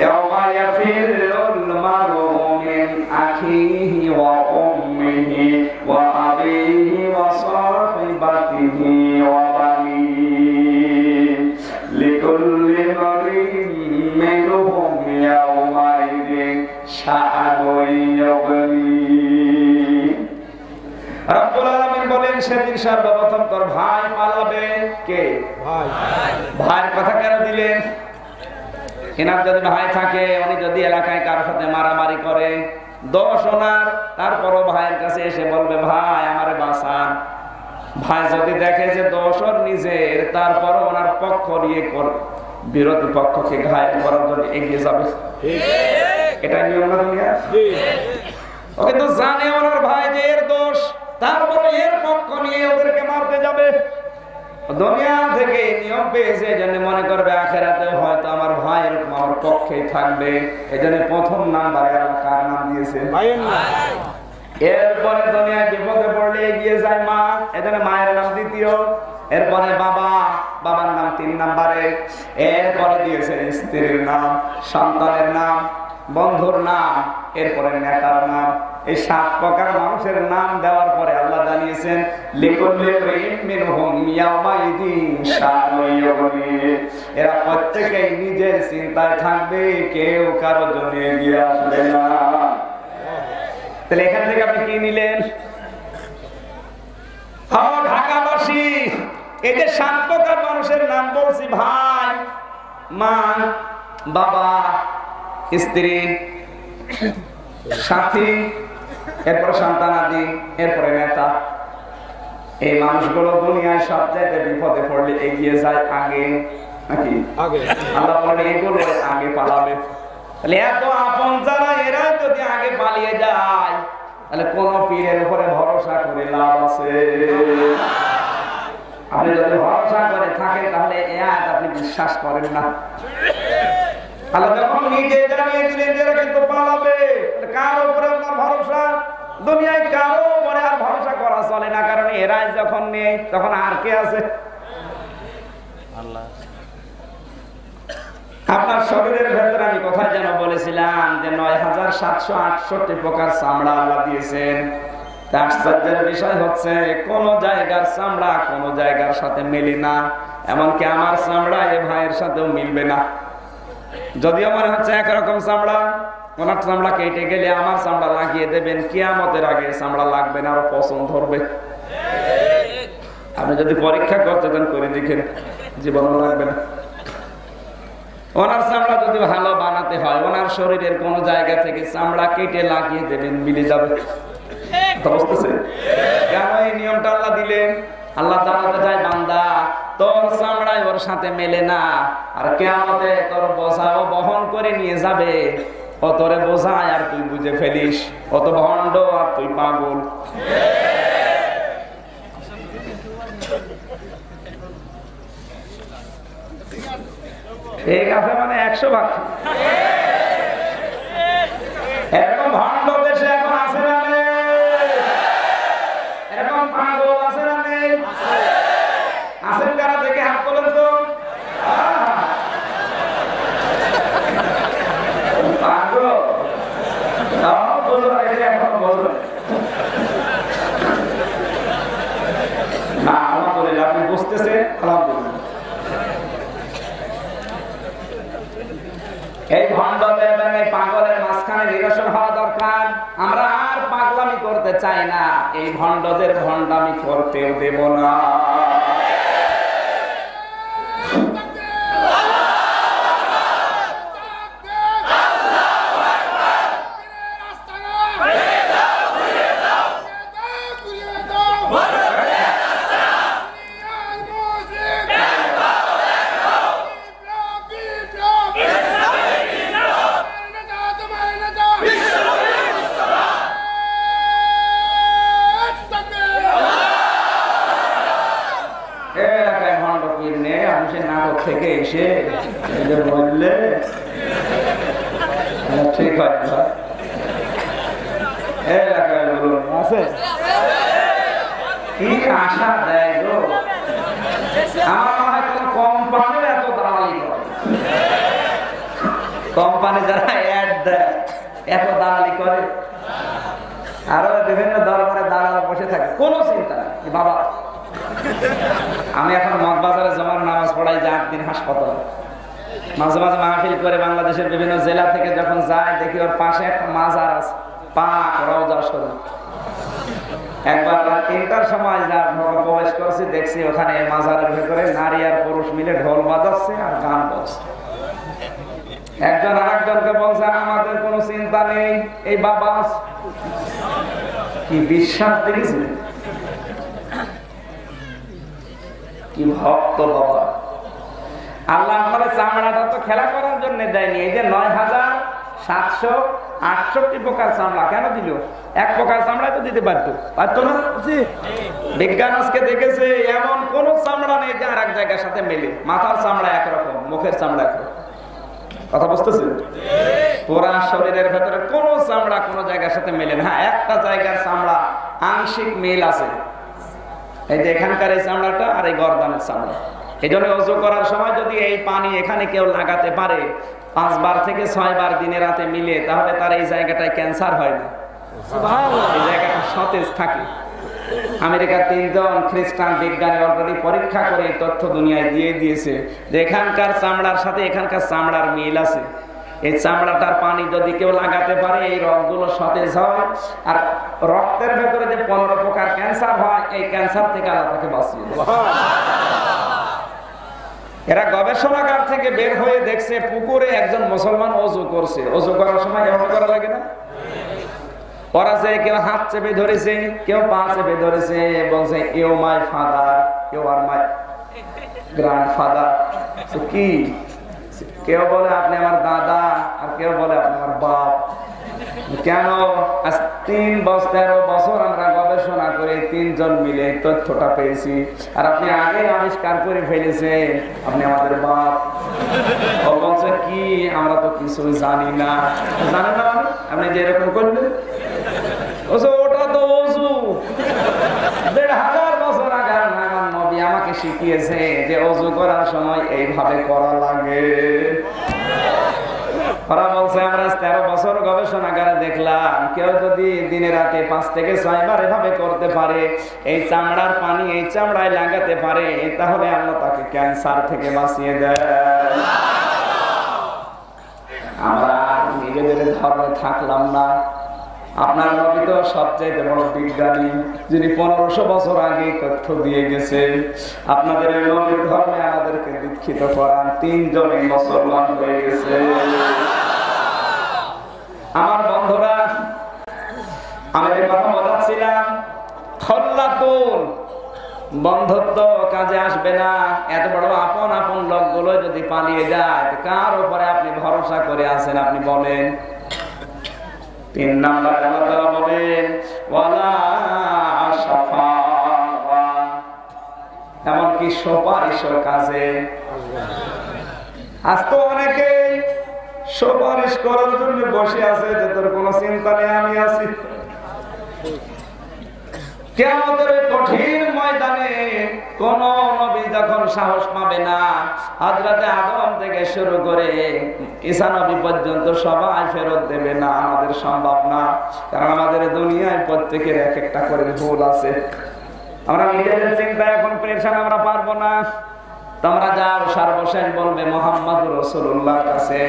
ইয়াওমা ইয়াফিরুল মারউ মিন আখিহি ওয়া উম্মিহি ওয়া আবিহি ওয়া সাহিবাতিহি ওয়া বানিহি লিকুল্লি মারিন মিনহুম ইয়াওমাইদিন শাআনুন ইউগনি। সর্বপ্রথম তোর ভাই পালাবে। কে? ভাই। ভাইয়ের কথা কেন দিলেন? এনার যদি ভাই থাকে, উনি যদি এলাকায় কারোর সাথে মারামারি করে, দোষ ওনার, তারপরও ভাইয়ের কাছে এসে বলবে ভাই আমারে বাঁচান। ভাই যদি দেখে যে দোষ ওর নিজের, তারপরও ওনার পক্ষ নিয়ে বিরোধী পক্ষকে ঘায়েল করার জন্য এগিয়ে যাবে। এটা নিয়ম না দুনিয়া? ও কিন্তু জানে ওনার ভাই যে এর দোষ, তারপরে এর পক্ষ নিয়ে ওদেরকে মারতে যাবে। দুনিয়া থেকে নিয়ম পেয়েছে, এজন্য মনে করবে আখেরাতে হয়তো আমার ভাই এরকম আমার পক্ষেই থাকবে। এজন্য প্রথম নাম্বারে কার নাম দিয়েছে? এরপরে দুনিয়ায় বিপদে পড়লে এগিয়ে যায় মা, এজন্য মায়ের নাম দ্বিতীয়। এরপরে বাবা, বাবার নাম 3 নাম্বারে। এরপরে দিয়েছে স্ত্রীর নাম, সন্তানের নাম, বন্ধুর নাম, এরপরে নেতার নাম। এই 7 প্রকার মানুষের নাম দেওয়ার পরে আল্লাহ জানিয়েছেন এরা প্রত্যেকেই নিজের চিন্তায় থাকবে, কেউ কারো জন্য এগিয়ে আসবে না। তাহলে এখান থেকে আপনি কি নিলেন? ঢাকাবাসী, এই যে 7 প্রকার মানুষের নাম বলছি, ভাই, মা, বাবা, স্ত্রী, সাথী, এরপরে সন্তানাদি, এরপরে নেতা। এই মানুষগুলো দুনিয়ায় সবচেয়ে বিপদে পড়লে এগিয়ে যায় আগে, নাকি? আল্লাহ বলে এগুলো আগে পালাবে। তাহলে এত আপন যারা, এরা যদি আগে পালিয়ে যায়, তাহলে কোন পীরের উপরে ভরসা করে লাভ আছে? আপনি যদি ভরসা করে থাকেন, তাহলে আপনি বিশ্বাস করেন না। আল্লাহ যখন নিজে জানিয়ে দিলেন যে এরা কিন্তু পালাবে, কার উপরে আপনার ভরসা? দুনিয়ায় কারো উপরে আর ভরসা করা চলে না, কারণ এরাই যখন নেই তখন আর কে আছে? আল্লাহ। আপনার শরীরের ভেতরে আমি কোথায় যেন বলেছিলাম যে ৯৭৬৮ প্রকার চামড়া আল্লাহ দিয়েছেন। আশ্চর্যের বিষয় হচ্ছে কোন জায়গার চামড়া কোন জায়গার সাথে মেলে না। এমনকি আমার চামড়া এ ভাইয়ের সাথেও মিলবে না। যদিও মনে হচ্ছে একরকম চামড়া, ওনার চামড়া কেটে গেলে আমার চামড়া লাগিয়ে দেবেন, কিয়ামতের আগে চামড়া লাগবে না, আরো পছন্দ ধরবে। আপনি যদি পরীক্ষা করতে দেন, করে দেখেন, জীবনও লাগবে না। ওনার চামড়া যদি ভালো বানাতে হয়, ওনার শরীরের কোন জায়গা থেকে চামড়া কেটে লাগিয়ে দেবেন, মিলে যাবে। কেন এই নিয়মটা আল্লাহ দিলেন? আল্লাহ জানাতে চায়, বান্দা, তোর চামড়ায় ওর সাথে মেলে না, আর কিয়ামতে তোর বোঝাও বহন করে নিয়ে যাবে। ও তোরে বোঝায় আর তুই বুঝে ফেলিস, অত ভণ্ড আর তুই পাগল। ঠিক আছে, মানে 100 ভাগ। এরকম ভণ্ড দেশে এখন আছে না নেই? এরকম পাগল আছে না নেই? আছেন কারা? দেখে হাত তোলেন তো। পাগল এখন বলবেন না, আলহামদুলিল্লাহ, আপনি বুঝতেছেন, আলহামদুলিল্লাহ। এই ভণ্ডতা এবং এই পাগলের মাঝখানে নিরসন হওয়া দরকার। আমরা আর পাগলামি করতে চাই না, এই ভণ্ডদের ভণ্ডামি করতেও দেব না। থেকে এসে বললে ঠিক হয়, এলাকায় বলুন আছে কি আশা দেয় গো। আমার মনে হয় কোন কোম্পানির এত দালালি করে, কোম্পানি যারা অ্যাড দেয় এত দালালি করে, আরো বিভিন্ন দরবারে দালাল বসে থাকে, কোনো চিন্তা নেই। বাবা, আমি এখন মগবাজারে জমার নামাজ পড়াই, যে 8 দিন হাসপাতাল, মাঝে মাঝে মাহফিল করে বাংলাদেশের বিভিন্ন জেলা থেকে যখন যায়, দেখি ওর পাশে একটা মাজার আছে, পাক রওজা শরীফ। একবার রাত ৩টার সময় যা প্রবেশ করছি, দেখছি ওখানে মাজারের ভেতরে নারী আর পুরুষ মিলে ঢোল বাজাচ্ছে আর গান বলছে। একজন আরেকজনকে বলছে আমাদের কোনো চিন্তা নেই, এই বাবা কি বিশ্বাস দেখেছিলেন, কি ভক্ত বাবা। আল্লাহ আমাদের চামড়াটা তো খেলা করার জন্য দেয়নি। এই যে ৯৭৬৮ প্রকার চামড়া কেন দিল? এক প্রকার চামড়ায় তো দিতে পারতো না। বিজ্ঞান আজকে দেখেছে এমন কোন চামড়া নেই যে আর এক জায়গার সাথে মেলে। মাথার চামড়া একরকম, মুখের চামড়া একরকম। কথা বুঝতেছেন? পুরা শরীরের ভেতরে কোন চামড়া কোন জায়গার সাথে মেলে না। একটা জায়গার চামড়া আংশিক মিল আছে, এই যে এখানকার এই চামড়াটা আর এই গর্দানের চামড়া। এই জন্য ওযু করার সময় যদি এই পানি এখানে কেউ লাগাতে পারে ৫ বার থেকে ৬ বার দিনে রাতে মিলে, তাহলে তার এই জায়গাটায় ক্যান্সার হয় না, এই জায়গাটা সতেজ থাকে। আমেরিকার ৩ জন খ্রিস্টান বিজ্ঞানী অলরেডি পরীক্ষা করে এই তথ্য দুনিয়ায় দিয়ে দিয়েছে যে এখানকার চামড়ার সাথে এখানকার চামড়ার মিল আছে। এই চামড়াটার পানি যদি কেউ লাগাতে পারে এই রক্তগুলো সতেজ হয়, আর রক্তের ভেতরে যে ১৫ প্রকার ক্যান্সার হয় এই ক্যান্সার থেকে আল্লাহ তাকে বাঁচিয়ে দেয়। এরা গবেষণাগার থেকে বের হয়ে দেখছে পুকুরে একজন মুসলমান ওযু করছে। ওযু করার সময় এমন করা লাগে না? ওরা যে কেউ হাত চেপে ধরেছে, কেউ পা চেপে ধরেছে, বলছে you my father, you are my grandfather. কি কেউ বলে আপনি আমার দাদা, আর কেউ বলে আপনি আমার বাপ। কেন? আজ ৩-১৩ বছর আমরা গবেষণা করে ৩ জন মিলে তথ্যটা পেয়েছি, আর আপনি আগে আবিষ্কার করে ফেলেছেন আপনি আমাদের বাপ। ও বলছে কি আমরা তো কিছু জানি না। জানেন না আপনি যে এরকম করলেন? ওটা তো ওযু ১৫০০ বছর আগে আমার নবী আমাকে শিখিয়েছে যে ওযু করার সময় এইভাবে করা লাগে। ওরা বলছে আমরা ১৩ বছর গবেষণাগারে দেখলাম কেউ যদি দিনে রাতে ৫ থেকে ৬ বার এভাবে করতে পারে, এই চামড়ার পানি এই চামড়ায় লাগাতে পারে, তাহলে আল্লাহ তাকে ক্যান্সার থেকে বাঁচিয়ে দেয়। আমরা নিজেদের ধর্মে থাকলাম না। আপনার নবী তো সবচেয়ে বড় বিজ্ঞানী, যিনি ১৫০০ বছর আগে তথ্য দিয়ে গেছেন। আপনাদের নবীর ধর্মে আমাদেরকে দীক্ষিত করান, ৩ জনে মুসলমান হয়ে গেছে। আমার বন্ধুরা, আমি যে কথা বলাচ্ছিলাম খল্লাতুল বন্ধুত্ব কাজে আসবে না। এত বড় আপন আপন লোকগুলো যদি পালিয়ে যায়, কার উপরে আপনি ভরসা করে আছেন আপনি বলেন? ৩ নাম্বার আল্লাহ তাআলা বলেন ওয়ালা শাফাআ, এমনকি সুপারিশের কাজে। আজ তো অনেকে সুপারিশ করার জন্য বসে আছে যে তোর কোনো চিন্তা নেই, আমি আছি। কিয়ামতের কঠিন ময়দানে কোন নবী যখন সাহস পাবে না, হযরতে আদম থেকে শুরু করে ঈসা নবী পর্যন্ত সবাই ফেরত দেবে না, আমাদের সম্ভব না। কারণ আমাদের দুনিয়ায় প্রত্যেকের এক একটা করে ভুল আছে। আমরা নিজেদের চিন্তা এখন পেরেশান, আমরা পারবো না। তোমরা যাও সর্বশেষ বলবে মুহাম্মদুর রাসূলুল্লাহর কাছে।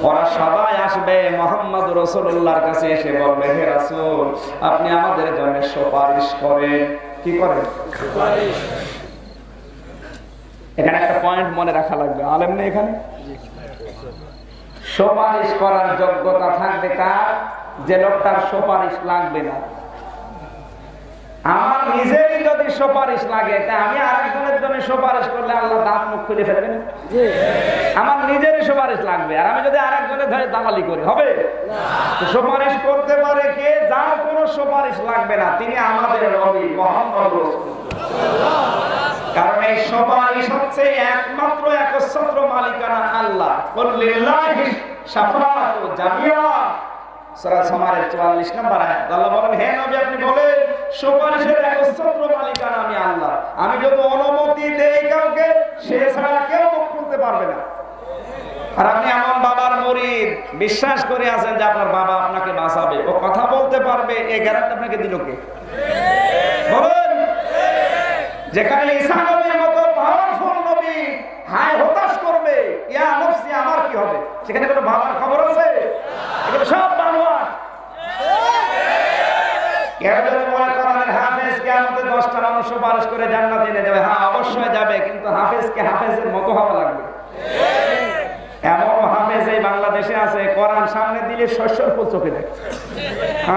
ওরা সবাই আসবে মুহাম্মদুর রাসূলুল্লাহর কাছে, এসে বলবে হে রাসূল আপনি আমাদের জন্য সুপারিশ করেন। কি করেন? সুপারিশ। এখানে একটা পয়েন্ট মনে রাখা লাগবে, আলেম নেই এখানে। সুপারিশ করার যোগ্যতা থাকবে কার? যে লোকটার সুপারিশ লাগবে না। আমার নিজেরই যদি সুপারিশ লাগে, তা আমি আরেকজনের জন্য সুপারিশ করলে আল্লাহ দাঁত মুখ খুলে ফেলবেন? আমার নিজেরই সুপারিশ লাগবে, আর আমি যদি আরেকজনের ধরে দালালি করি হবে না। সুপারিশ করতে পারে কে? যার কোনো সুপারিশ লাগবে না, তিনি আমাদের নবী মুহাম্মদ রাসূলুল্লাহ। কারণ এই সুপারিশ হচ্ছে একমাত্র একচ্ছত্র মালিকানা আল্লাহ। কুল্লিল্লাহি শাফাআতু জামিয়া, সূরা সমারের ৪৪ নম্বর আয়াত। আল্লাহ বলেন হে নবী আপনি বলেন সুপারিশের একচ্ছত্র মালিকানা আমি আল্লাহ। আমি যদি অনুমতি দেই কাউকে, সে ছাড়া কেউ মুখ খুলতে পারবে না। আর আপনি এমন বাবার মুরিদ বিশ্বাস করে আছেন যে আপনার বাবা আপনাকে বাঁচাবে, ও কথা বলতে পারবে, এই গ্যারান্টি আপনাকে দিল কে? বলেন। যেখানে ঈসা নবীর মতো পাওয়ারফুল নবী হায় হতাশ করবে ইয়া নফসি আমার কি হবে, সেখানে কোনো বাবার খবর আছে? এগুলো সব বানোয়াট। কেউ যদি মনে করে সুপারিশ করে জান্নাতে নিয়ে যাবে? হ্যাঁ, অবশ্যই যাবে, কিন্তু হাফেজকে হাফেজের মতো হওয়া লাগবে। এমন হাফেজ এই বাংলাদেশে আছে, কোরআন সামনে দিলে শস্যর ফুল চোখে দেখে,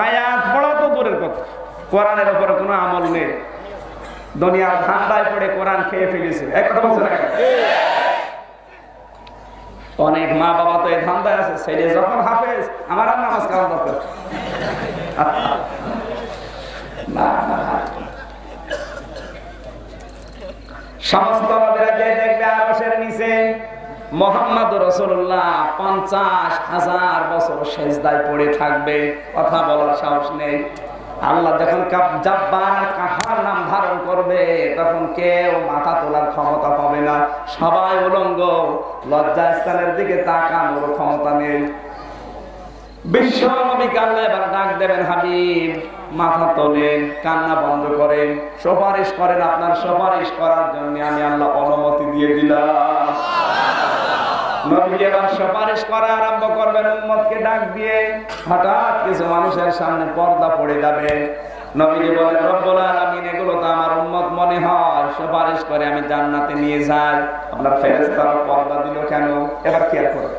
আয়াত পড়া তো দূরের কথা, কোরআনের উপরে কোনো আমল নেই। দুনিয়ার ঠান্ডায় পড়ে কোরআন খেয়ে ফেলেছে, এক কথা বলছে না? অনেক মা বাবা তো এই ধান্দায় আছে, ছেলে যখন হাফেজ আমার আর নামাজ কালাম দরকার না। সমস্ত নবীরা যে দেখবে আরশের নিচে মুহাম্মদ রাসূলুল্লাহ 50,000 বছর সিজদায় পড়ে থাকবে, কথা বলার সাহস নেই। আল্লাহ যখন জাব্বার কাহার নাম ধারণ করবে তখন কেউ মাথা তোলার ক্ষমতা পাবে না, সবাই উলঙ্গ, লজ্জাস্থানের দিকে তাকানোর ক্ষমতা নেই। বিশ্ব নবীকে আল্লাহ এবার ডাক দেবেন, হাবিব মাথা তোলেন, কান্না বন্ধ করেন, সুপারিশ করেন। আপনার সুপারিশ করার জন্য আমি আল্লাহ অনুমতি দিয়ে দিলাম। নবী এবার সুপারিশ করা আরম্ভ করবেন উম্মতকে ডাক দিয়ে। হঠাৎ কিছু মানুষের সামনে পর্দা পড়ে যাবে। নবীজি বলেন, রব্বুল আলামিন, এগুলো তো আমার উম্মত মনে হয়, সুপারিশ করে আমি জান্নাতে নিয়ে যাই, আপনার ফেরেশতারা পর্দা দিল কেন? এবার খেয়াল করুন।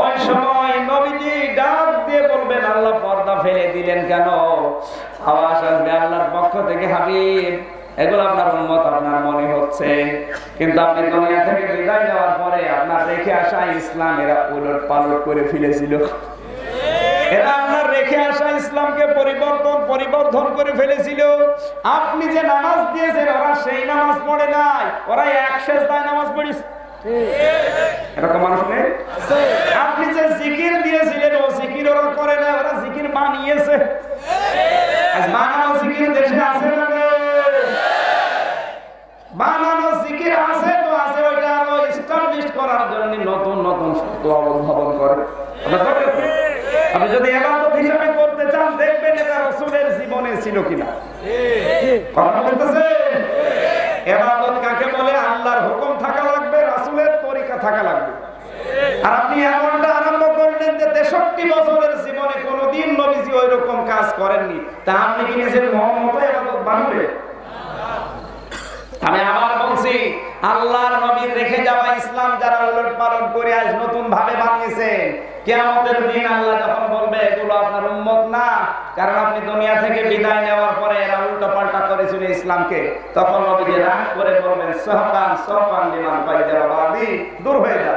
ওই সময় নবীজি ডাক দিয়ে বলবেন, আল্লাহ পর্দা ফেলে দিলেন কেন? আওয়াজ আসবে আল্লাহর পক্ষ থেকে, হাবিব এগুলো আপনার উম্মত আপনার মনে হচ্ছে, কিন্তু আপনি দুনিয়া থেকে বিদায় নেওয়ার পরে আপনার রেখে আসা ইসলাম এরা উলট পালট করে ফেলেছিল। এরা আপনার রেখে আসা ইসলামকে পরিবর্তন করে ফেলেছিল। আপনি যে নামাজ দিয়েছেন ওরা সেই নামাজ পড়ে নাই, ওরা এক সেজদায় নামাজ পড়েছে। এরকম মানুষ নেই? আপনি যে জিকির দিয়েছিলেন ও জিকির ওরা করে না, ওরা জিকির বানিয়েছে। বানানো জিকির দেশে আছে না? বানানো জিকির আছে তো আছে, ওইটা আরো এস্টাবলিশ করার জন্য নতুন নতুন ফতোয়া উদ্ভাবন করে। আপনি যদি ইবাদত হিসাবে করতে চান দেখবেন এটা রাসূলের জীবনে ছিল কিনা। কথা বলতেছে ইবাদত কাকে বলে? আল্লাহর হুকুম থাকা লাগবে, রাসূলের তরিকা থাকা লাগবে। আর আপনি এমনটা আরম্ভ করলেন যে 63 বছরের জীবনে কোনোদিন নবীজি ওইরকম কাজ করেননি, তা আপনি কি নিজের মত ইবাদত বানাবেন? আমি আবার বলছি, আল্লাহর নবীর রেখে যাওয়া ইসলাম যারা উলট পালট করে আজ নতুন ভাবে বানিয়েছে, কিয়ামতের দিন আল্লাহ যখন বলবে এগুলো আপনার উম্মত না, কারণ আপনি দুনিয়া থেকে বিদায় নেওয়ার পরে এরা উল্টো পাল্টা করেছিল ইসলামকে, তখন নবীজি রাগ করে বলবেন, সাহাবান সাহাবান লিমান বাইদারা বাদি, দূর হয়ে যা।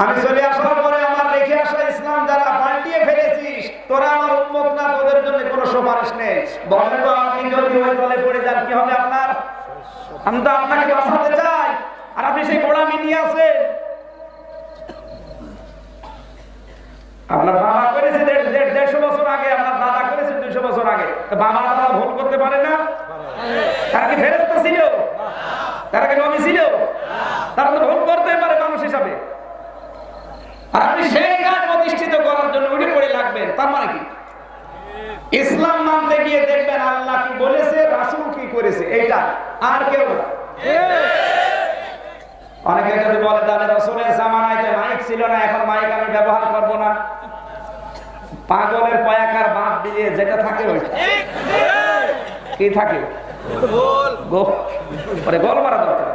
আমি চলে আসার পরে আমার রেখে আসা ইসলাম যারা পাল্টিয়ে ফেলেছিস, তোরা আমার উম্মত না, তোদের জন্য কোনো সুপারিশ নেই। বলেন তো, আপনি যদি ওই দলে পড়ে যান কি হবে আপনার? আমি তো আপনাকে বাঁচাতে চাই, আর আপনি সেই গোলামি নিয়ে আসেন। আপনার বাবা করেছে 150 বছর আগে, আপনার দাদা করেছে 200 বছর আগে, বাবা দাদা ভুল করতে পারে না? তারা কি ফেরেশতা ছিল? তারা কি নবী ছিল? তারা তো ভুল করতে পারে মানুষ হিসাবে। আর আপনি সেই কাজ প্রতিষ্ঠিত করার জন্য উঠে পড়ে লাগবেন, তার মানে কি? ইসলাম মানতে গিয়ে দেখবেন আল্লাহ কি বলেছে, রাসূল কি করেছে, এইটা আর কেউ না। অনেকে যদি বলে তাহলে রাসূলের জামানায় যে মাইক ছিল না, এখন মাইক আমি ব্যবহার করব না, পাগলের পয়াকার বাদ দিয়ে যেটা থাকে ওইটা কি থাকে, গোল মারা দরকার।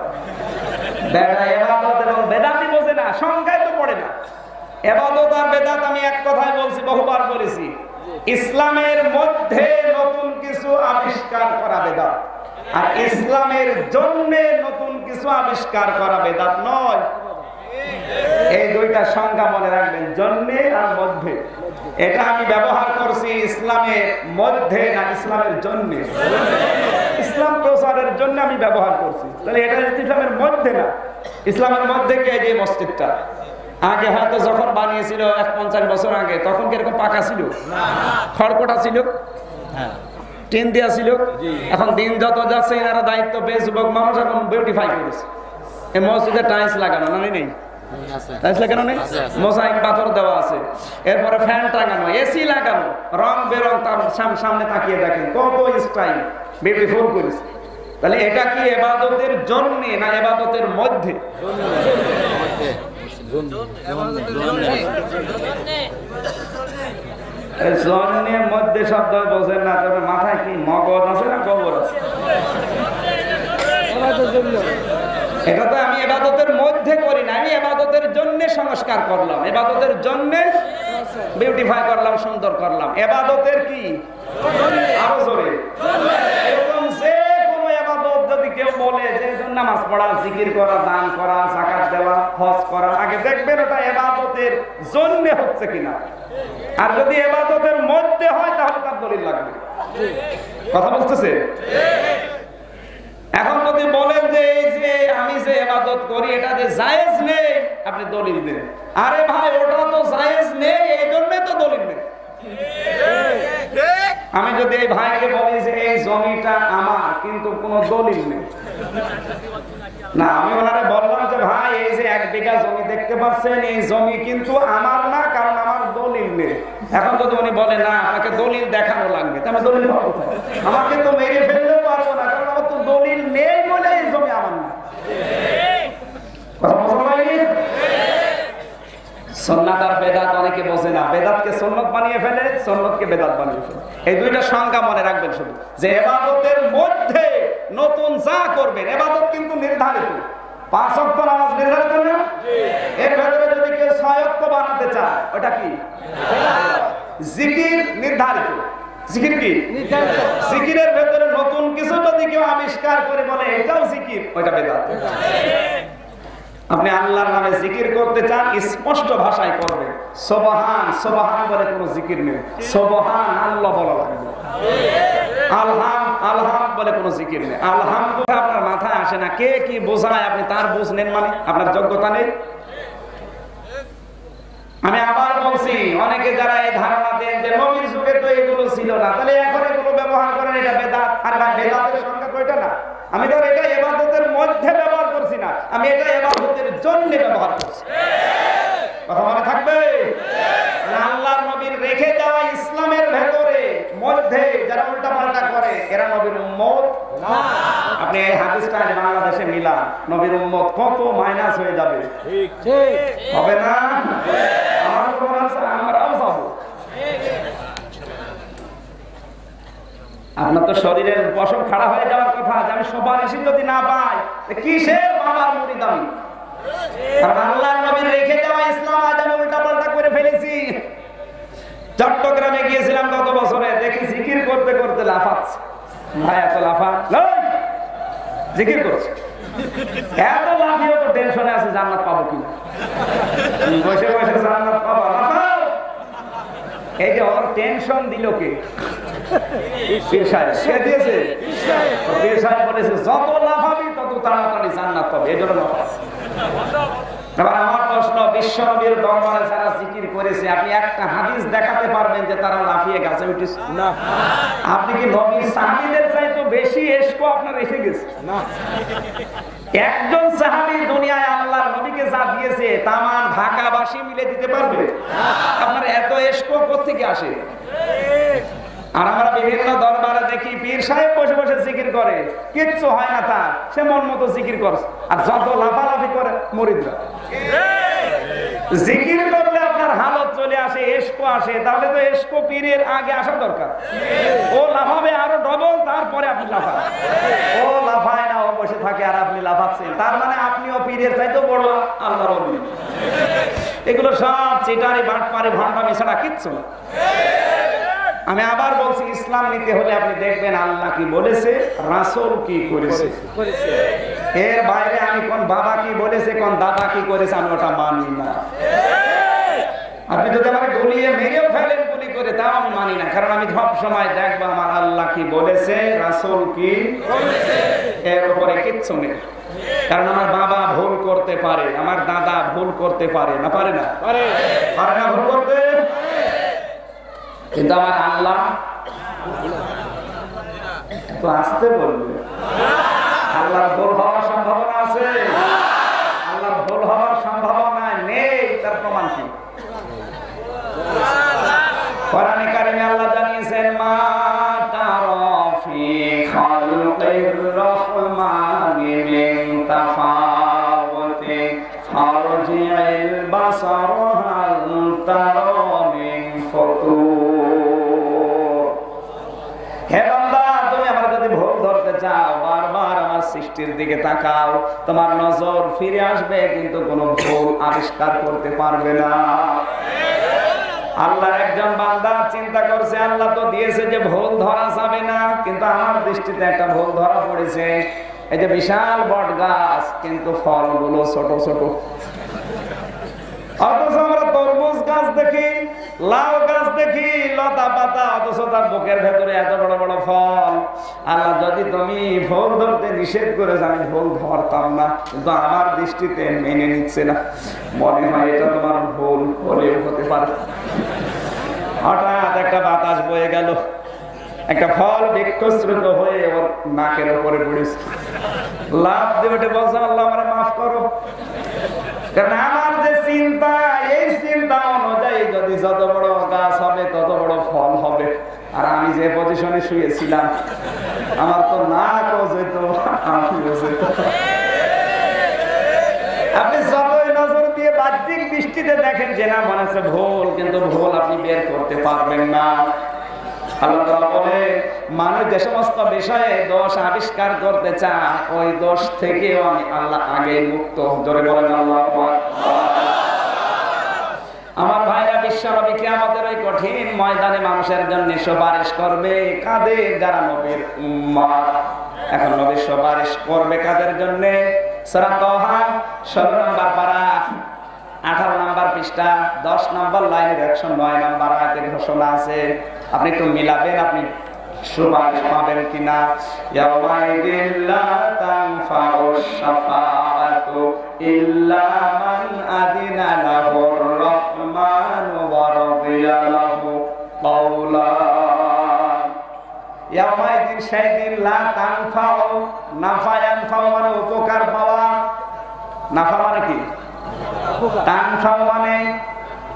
বেড়া ইবাদত এবং বেদাতি বোঝে না, সংখ্যায় তো পড়ে না। ইবাদত আর বেদাত আমি এক কথায় বলছি, বহুবার বলেছি, ইসলামের মধ্যে নতুন কিছু আবিষ্কার করা বেদাত, আর ইসলামের জন্য নতুন কিছু আবিষ্কার করা বেদাত নয়। এই দুইটা সংজ্ঞা মনে রাখবেন, জন্যে আর মধ্যে। এটা আমি ব্যবহার করছি ইসলামের মধ্যে না ইসলামের জন্য। ইসলাম প্রচারের জন্য আমি ব্যবহার করছি, তাহলে এটা ইসলামের মধ্যে না। ইসলামের মধ্যে কি? এই মসজিদটা আগে হয়তো যখন বানিয়েছিল 50 বছর আগে, তখন কি এরকম পাকা ছিল? খড়কোটা ছিল, টিন দেওয়া ছিল। এখন দিন যত যাচ্ছে এনারা দায়িত্ব পেয়ে যুবক মানুষ এখন বিউটিফাই করেছে। এই মসজিদে টাইলস লাগানো নেই, টাইলস লাগানো নেই, মোজাইক পাথর দেওয়া আছে, এরপরে ফ্যান টাঙানো, এসি লাগানো, রং বেরং, তার সামনে তাকিয়ে দেখেন কত স্টাইল বিউটিফুল করেছে। তাহলে এটা কি ইবাদতের জন্য না ইবাদতের মধ্যে? জন্মের মধ্যে শব্দ বোঝেন না, তবে মাথায় কি মগজ আছে না গোবর আছে? এটা তো আমি ইবাদতের মধ্যে করি না, আমি ইবাদতের জন্য সংস্কার করলাম, ইবাদতের জন্য বিউটিফাই করলাম, সুন্দর করলাম। ইবাদতের কি আরো জোরে, এরকম যে কোনো ইবাদত যদি কেউ বলে যে নামাজ পড়া, জিকির করা, দান করা, যাকাত দেওয়া, হজ করা, আগে দেখবেন ওটা ইবাদতের জন্য হচ্ছে কিনা। আর যদি ইবাদতের মধ্যে হয় তাহলে তার দলিল লাগবে। কথা বলতেছে? এখন যদি বলেন যে এই যে আমি যে ইবাদত করি এটা যে জায়েজ নেই, আপনি দলিল দেন। আরে ভাই ওটা তো জায়েজ নেই, এই জন্যই তো দলিল নেই। আমি যদি এই ভাইকে বলি যে এই জমিটা আমার, কিন্তু কোনো দলিল নেই না, আমি ওনারে বললাম যে ভাই এই যে 1 বিঘা জমি দেখতে পাচ্ছেন, এই জমি কিন্তু আমার না, কারণ আমার দলিল নেই। এখন যদি উনি বলে না আপনাকে দলিল দেখানো লাগবে, তাহলে দলিল পাবো কোথায়? আমাকে তো মেরে ফেললেও পারবো না, কারণ আমার তো দলিল নেই বলে এই জমি আমার না। কথা বুঝতে পারলি? সুন্নাত আর বেদাত অনেকে বোঝে না, বেদাতকে সুন্নাত বানিয়ে ফেলে, সুন্নাতকে বেদাত বানিয়ে ফেলে। এই দুইটা সংজ্ঞা মনে রাখবেন শুধু, যে ইবাদতের মধ্যে নতুন যা করবেন, ইবাদত কিন্তু নির্ধারিত। 5 ওয়াক্ত নামাজ নির্ধারিত না? এর ভেতরে যদি কেউ 6 ওয়াক্ত বানাতে চায়, ওটা কি? জিকির নির্ধারিত। জিকির কি নির্ধারিত? জিকিরের ভেতরে নতুন কিছু যদি কেউ আবিষ্কার করে বলে এটাও জিকির, ওইটা বেদাত। আপনি আল্লাহর নামে জিকির করতে চান, স্পষ্ট ভাষায় করবেন। সুবহান, সুবহান বলে কোনো জিকির নেই, সুবহান আল্লাহ বলা লাগবে। আলহাম, আলহাম বলে কোনো জিকির নেই। আলহাম আপনার মাথায় আসে না, কে কি বোঝায় আপনি তার বুঝ নেন, মানে আপনার যোগ্যতা নেই। আমি আবার বলছি, অনেকে যারা এই ধারণা দেন যে নবীর যুগে তো এগুলো ছিল না, তাহলে এখন এগুলো ব্যবহার করেন, এটা বেদাত। আর ভাই বেদাতের সংখ্যা কয়টা না? আমি ধর এটা ইবাদতের মধ্যে ব্যবহার করছি না, আমি এটা ইবাদতের জন্য ব্যবহার করছি। কথা মনে থাকবে? আল্লাহর নবীর রেখে যাওয়া ইসলামের ভেতরে মধ্যে যারা উল্টাপাল্টা করে, এরা নবীর উম্মত না। আপনি এই হাদিসটা বাংলাদেশে মিলান, নবীর উম্মত কত মাইনাস হয়ে যাবে। ঠিক ঠিক হবে না? আমার খবর আছে, আমরাও যাবো। আপনার তো শরীরের পশম খাড়া হয়ে যাওয়ার কথা, যে আমি সুপারিশ যদি না পাই, কিসের বাবার মুরিদ আমি? কারণ আল্লাহর নবীর রেখে যাওয়া ইসলাম আজ আমি উল্টাপাল্টা করে ফেলেছি। চট্টগ্রামে গিয়েছিলাম গত বছরে, দেখি জিকির করতে করতে লাফাচ্ছে। ভাই এত লাফা, জিকির করছে, এত লাফিয়ে তো টেনশনে আছে জান্নাত পাবো কিনা, বসে বসে জান্নাত পাবো, লাফাও। এই যে ওর টেনশন দিল কে? পীর সাহেব। কে দিয়েছে? পীর সাহেব বলেছে যত লাফাবি তত তাড়াতাড়ি জান্নাত পাবে, এই জন্য লাফাচ্ছে। এবার আমার প্রশ্ন, বিশ্ব নবীর দরবারে যারা জিকির করেছে, আপনি একটা হাদিস দেখাতে পারবেন যে তারা লাফিয়ে গাছে উঠেছে? না। আপনি কি নবীর সাহাবীদের চাইতে বেশি ইশক আপনার এসে গেছে? না। একজন সাহাবী দুনিয়ায় আল্লাহর নবীকে যা দিয়েছে তামাম ঢাকাবাসী মিলে দিতে পারবে? আপনার এত ইশক কোত্থেকে আসে? আর আমরা বিভিন্ন দরবারে দেখি পীর সাহেব বসে বসে জিকির করে, কিচ্ছু হয় না তার, সে মন মতো জিকির করছে। আর যত লাফালাফি করে মুরিদরা। জিকির করলে আপনার হালত চলে আসে, ইশক আসে, তাহলে তো ইশক পীরের আগে আসা দরকার। ও লাফাবে আরো ডবল, তারপরে আপনি লাফান। ও লাফায় না, ও বসে থাকে আর আপনি লাফাচ্ছেন, তার মানে আপনিও পীরের চাইতেও বড় আল্লাহর ওলি। এগুলো সব চিটারি, বাটপারি, ভণ্ডামি ছাড়া কিচ্ছু না। আমি আবার বলছি, ইসলাম নিতে হলে আপনি দেখবেন আল্লাহ কি বলেছে, রাসূল কি করেছে। এর বাইরে আমি কোন বাবা কি বলেছে, কোন দাদা কি করেছে, আমি ওটা মানি না। আপনি যদি আমাকে গলিয়ে মেরেও ফেলেন গুলি করে, তাও আমি মানি না, কারণ আমি সব সময় দেখবো আমার আল্লাহ কি বলেছে, রাসূল কি বলেছে, এর উপরে কিচ্ছু নেই। কারণ আমার বাবা ভুল করতে পারে, আমার দাদা ভুল করতে পারে না, পারে না? পারে না ভুল করতে, কিন্তু আমার আল্লাহ তো আসতে বলবে। আল্লাহর ভুল হওয়ার সম্ভাবনা আছে? আল্লাহর ভুল হওয়ার সম্ভাবনা নেই, তার প্রমাণ কি? কোরআনে কারিমে আল্লাহ জানিয়েছেন, মা তারা ফি খালকির রহমানি মিন তাফাউতি ফারজি'ল বাসার হাল তারা মিন ফুতুর। হে বান্দা, তুমি আমার যদি ভুল ধরতে চাও, বারবার আমার সৃষ্টির দিকে তাকাও, তোমার নজর ফিরে আসবে কিন্তু কোনো ভুল আবিষ্কার করতে পারবে না। আল্লাহর একজন বান্দা চিন্তা করছে, আল্লাহ তো দিয়েছে যে ভুল ধরা যাবে না, কিন্তু আমার দৃষ্টিতে একটা ভুল ধরা পড়েছে। এই যে বিশাল বট গাছ, কিন্তু ফলগুলো ছোট ছোট। অথচ আমরা তরমুজ গাছ দেখি, লাউ গাছ দেখি, লতা পাতা, অথচ তার বুকের ভেতরে এত বড় বড় ফল। আল্লাহ যদি তুমি ফল ধরতে নিষেধ করে, আমি ফল ধরতাম না, কিন্তু আমার দৃষ্টিতে মেনে নিচ্ছে না। মনে হয় এটা তোমার ভুল হলেও হতে পারে। হঠাৎ একটা বাতাস বয়ে গেল, একটা ফল বিক্ষস্রুত হয়ে ওর নাকের উপরে পড়েছে। লাভ দিয়ে ওঠে বলছে, আল্লাহ আমার মাফ করো। কারণ আমার যে চিন্তা, এই চিন্তা অনুযায়ী যদি যত বড় গাছ হবে তত বড় ফল হবে, আর আমি যে পজিশনে শুয়েছিলাম, আমার তো নাকও যেত, আমিও যেত। আপনি যতই নজর দিয়ে বাহ্যিক দৃষ্টিতে দেখেন যে না মনে হচ্ছে ভুল, কিন্তু ভুল আপনি বের করতে পারবেন না। আল্লাহ তাআলা বলে, মানুষ যে সমস্ত বিষয়ে দোষ আবিষ্কার করতে চায়, ওই দোষ থেকেও আমি আল্লাহ আগে মুক্ত। জোরে বলেন আল্লাহু আকবার। আমার ভাইরা, বিশ্বনবী কিয়ামতের ওই কঠিন ময়দানে মানুষের জন্য সুপারিশ করবে। কাদের? যারা নবীর উম্মত। এখন নবী সুপারিশ করবে কাদের জন্য? সূরা তাহা 16 নম্বর পারা, 18 নম্বর পৃষ্ঠা, 10 নম্বর লাইনের 109 নম্বর আয়াতে ঘোষণা আছে। আপনি একটু মিলাবেন, আপনি সুপারিশ পাবেন কিনা। ইয়াওমাইদিন লা তানফাউশ শাফাআতু ইল্লা মান আযিনা লাহুর রাহমানু ওয়া রাদিয়া লাহু কাওলা। ইয়াওমাইদিন, সেই দিন, লা তানফাউ, নাফা ইয়ানফাউ মানে উপকার পাওয়া। নাফা মানে কি? তানফাউ মানে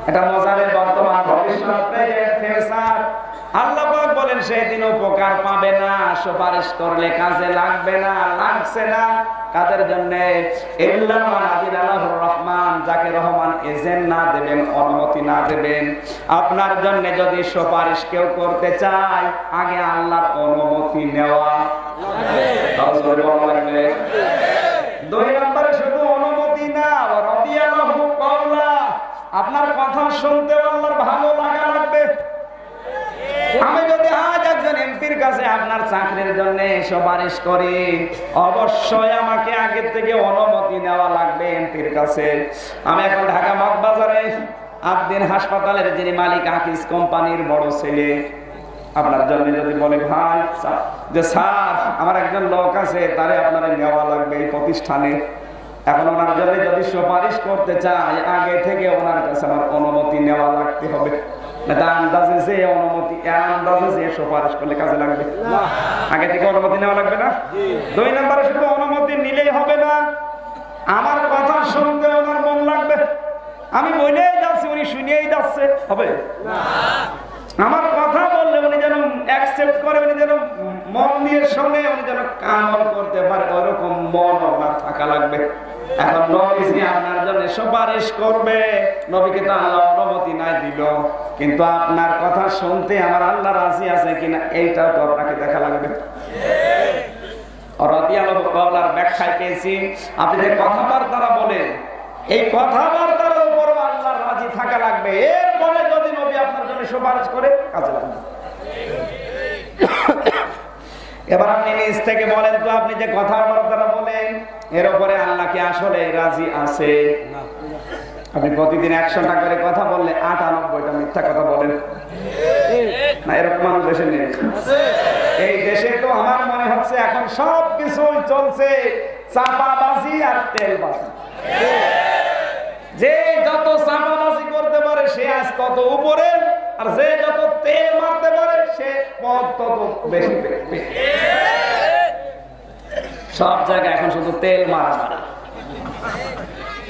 এটা মজারের বর্তমান ভবিষ্যৎ প্রেজেন্ট ফিউচার। আল্লাহ পাক বলেন সেদিন উপকার পাবে না, সুপারিশ করলে কাজে লাগবে না, লাগছে না। কাদের জন্য? ইল্লা মান আযিনা লাহুর রহমান, যাকে রহমান এজেন্ট না দেবেন, অনুমতি না দেবেন। আপনার জন্য যদি সুপারিশ কেউ করতে চায়, আগে আল্লাহর অনুমতি নেওয়া লাগবে। 2 নম্বরে শুধু অনুমতি না, রাদিয়া লাহু কাওলা, আপনার কথা শুনতে আল্লাহর ভালো লাগা লাগবে। আমি যদি আজ একজন এমপির কাছে আপনার চাকরির জন্য সুপারিশ করি, অবশ্যই আমাকে আগে থেকে অনুমতি নেওয়া লাগবে এমপির কাছে। আমি এখন ঢাকা মগবাজারে আবদিন হাসপাতালের যিনি মালিক, আকিস কোম্পানির বড় ছেলে, আপনার জন্য যদি বলে ভাই যে স্যার আমার একজন লোক আছে, তারে আপনারা নেওয়া লাগবে এই প্রতিষ্ঠানে, এখন ওনার জন্য যদি সুপারিশ করতে চাই, আগে থেকে ওনার কাছে আমার অনুমতি নেওয়া লাগতে হবে। আন্দাজে যে অনুমতি, আন্দাজে যে সুপারিশ করলে কাজে লাগবে না, আগে থেকে অনুমতি নেওয়া লাগবে না। 2 নম্বরে শুধু অনুমতি নিলেই হবে না, আমার কথা শুনতে ওনার মন লাগবে। আমি বলেই যাচ্ছি, উনি শুনেই যাচ্ছে, হবে না। আমার কথা বললে উনি যেন অ্যাকসেপ্ট করে, উনি যেন মন দিয়ে শোনে, উনি যেন কামল করতে পারে, ওরকম মন ওনার থাকা লাগবে। এখন নবীজি আপনার জন্য সুপারিশ করবে, নবীকে তো আল্লাহ অনুমতি না দিল, কিন্তু আপনার কথা শুনতে আমার আল্লাহ রাজি আছে কিনা এইটাও তো আপনাকে দেখা লাগবে। রাদিয়াল্লাহু কাওলার ব্যাখ্যায় পেয়েছি, আপনি যে কথাবার্তা বলেন, এই কথাবার্তার উপর আল্লাহর রাজি থাকা লাগবে। এরপরে যদি নবী আপনার জন্য সুপারিশ করে, কাজে লাগবে। এবার আপনি নিজ থেকে বলেন তো, আপনি যে কথাবার্তা বলেন, এর উপরে আল্লাহ কি আসলে রাজি আছে? আপনি প্রতিদিন 100টা করে কথা বললে 98টা মিথ্যা কথা বলেন না, এরকম মানুষ দেশে নেই। এই দেশে তো আমার মনে হচ্ছে এখন সব কিছুই চলছে চাপাবাজি আর তেলবাজি। যে যত চাপাবাজি করতে পারে সে আজ তত উপরে, আর যে যত তেল মারতে পারে সে পদ তত বেশি। সব জায়গায় এখন শুধু তেল মারা মারা।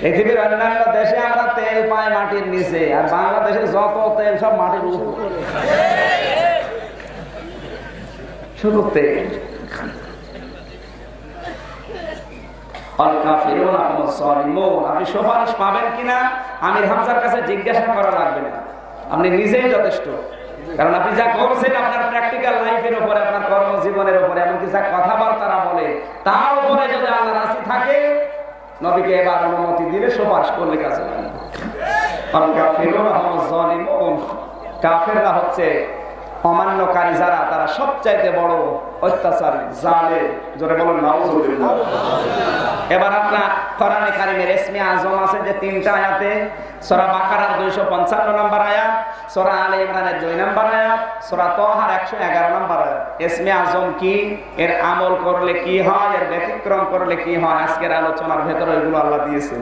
পৃথিবীর অন্যান্য দেশে আমরা তেল পাই মাটির নিচে, আর বাংলাদেশে যত তেল সব মাটির উপরে, শুধু তেল। আপনি সুপারিশ পাবেন কিনা আমির হামজার কাছে জিজ্ঞাসা করা লাগবে না, আপনি নিজেই যথেষ্ট। কারণ আপনি যা করছেন আপনার প্র্যাকটিক্যাল লাইফের উপরে, আপনার কর্মজীবনের উপরে, এমনকি যা কথাবার্তারা বলে তার উপরে যদি আল্লাহ রাজি থাকে, নবীকে এবার অনুমতি দিলে সুপারিশ করলে কাজে লাগবে। কাফেররা হচ্ছে অমান্যকারী যারা, তারা সবচাইতে বড় অত্যাচারী, জালেম। জোরে বলুন নাউজুবিল্লাহ। এবার আপনার কোরআনে কারিমের ইসমে আজম আছে যে 3টা আয়াতে, সূরা বাকারার 255 নম্বর আয়াত, সূরা আলে ইমরানের 2 নম্বর আয়াত, সূরা তাহার 111 নম্বর আয়াত। ইসমে আজম কি, এর আমল করলে কি হয়, এর ব্যতিক্রম করলে কি হয়, আজকের আলোচনার ভেতরে এগুলো আল্লাহ দিয়েছে।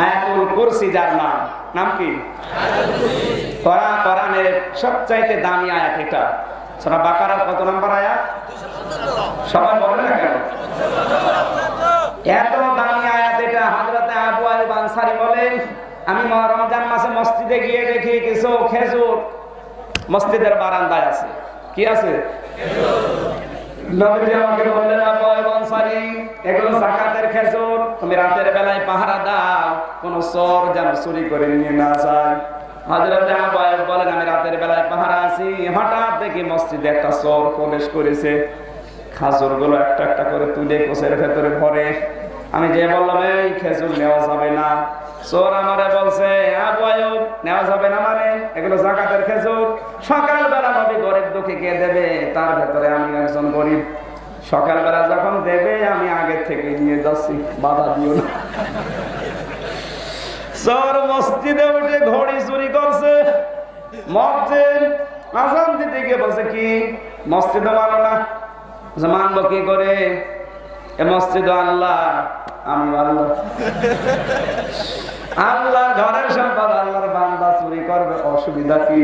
আয়াতুল কুরসি যার নাম কি? কোরআনের সবচাইতে দামি আয়াত এটা। সূরা বাকারার কত নম্বর আয়াত? সবাই বলেন না কেন? এত দামি আয়াত এটা। হযরতে আবু আইয়ুব আনসারী বলেন, আমি রমজান মাসে মসজিদে গিয়ে দেখি কিছু খেজুর মসজিদের বারান্দায় আছে। কি আছে? নবীজি আমাকে বললেন, আবু আইয়ুব আনসারী, এগুলো যাকাতের খেজুর, তুমি রাতের বেলায় পাহারা দাও, কোন চোর যেন চুরি করে নিয়ে না যায়। হযরতে আবু আইয়ুব বলেন, আমি রাতের বেলায় পাহারা আছি, হঠাৎ দেখি মসজিদে একটা চোর প্রবেশ করেছে, খাজুরগুলো একটা একটা করে তুলে কোষের ভেতরে ভরে। আমি যে বললাম, এই খেজুর নেওয়া যাবে না। চোর আমারে বলছে, আবু আইয়ুব, নেওয়া যাবে না মানে? এগুলো যাকাতের খেজুর। সকালবেলা নবী গরিব দুঃখীকে দেবে, তার ভেতরে আমি একজন গরিব। সকালবেলা যখন দেবে আমি আগে থেকে নিয়ে যাচ্ছি, বাধা দিও না। চোর মসজিদে উঠে ঘড়ি চুরি করছে। মুয়াজ্জিন আযান দিতে গিয়ে বলছে, কি মসজিদে মানো না? মানবো কি করে? এ মসজিদ আল্লাহ, আমি আল্লাহ। আল্লাহর ঘরের সম্পদ আল্লাহর বান্দা চুরি করবে, অসুবিধা কি?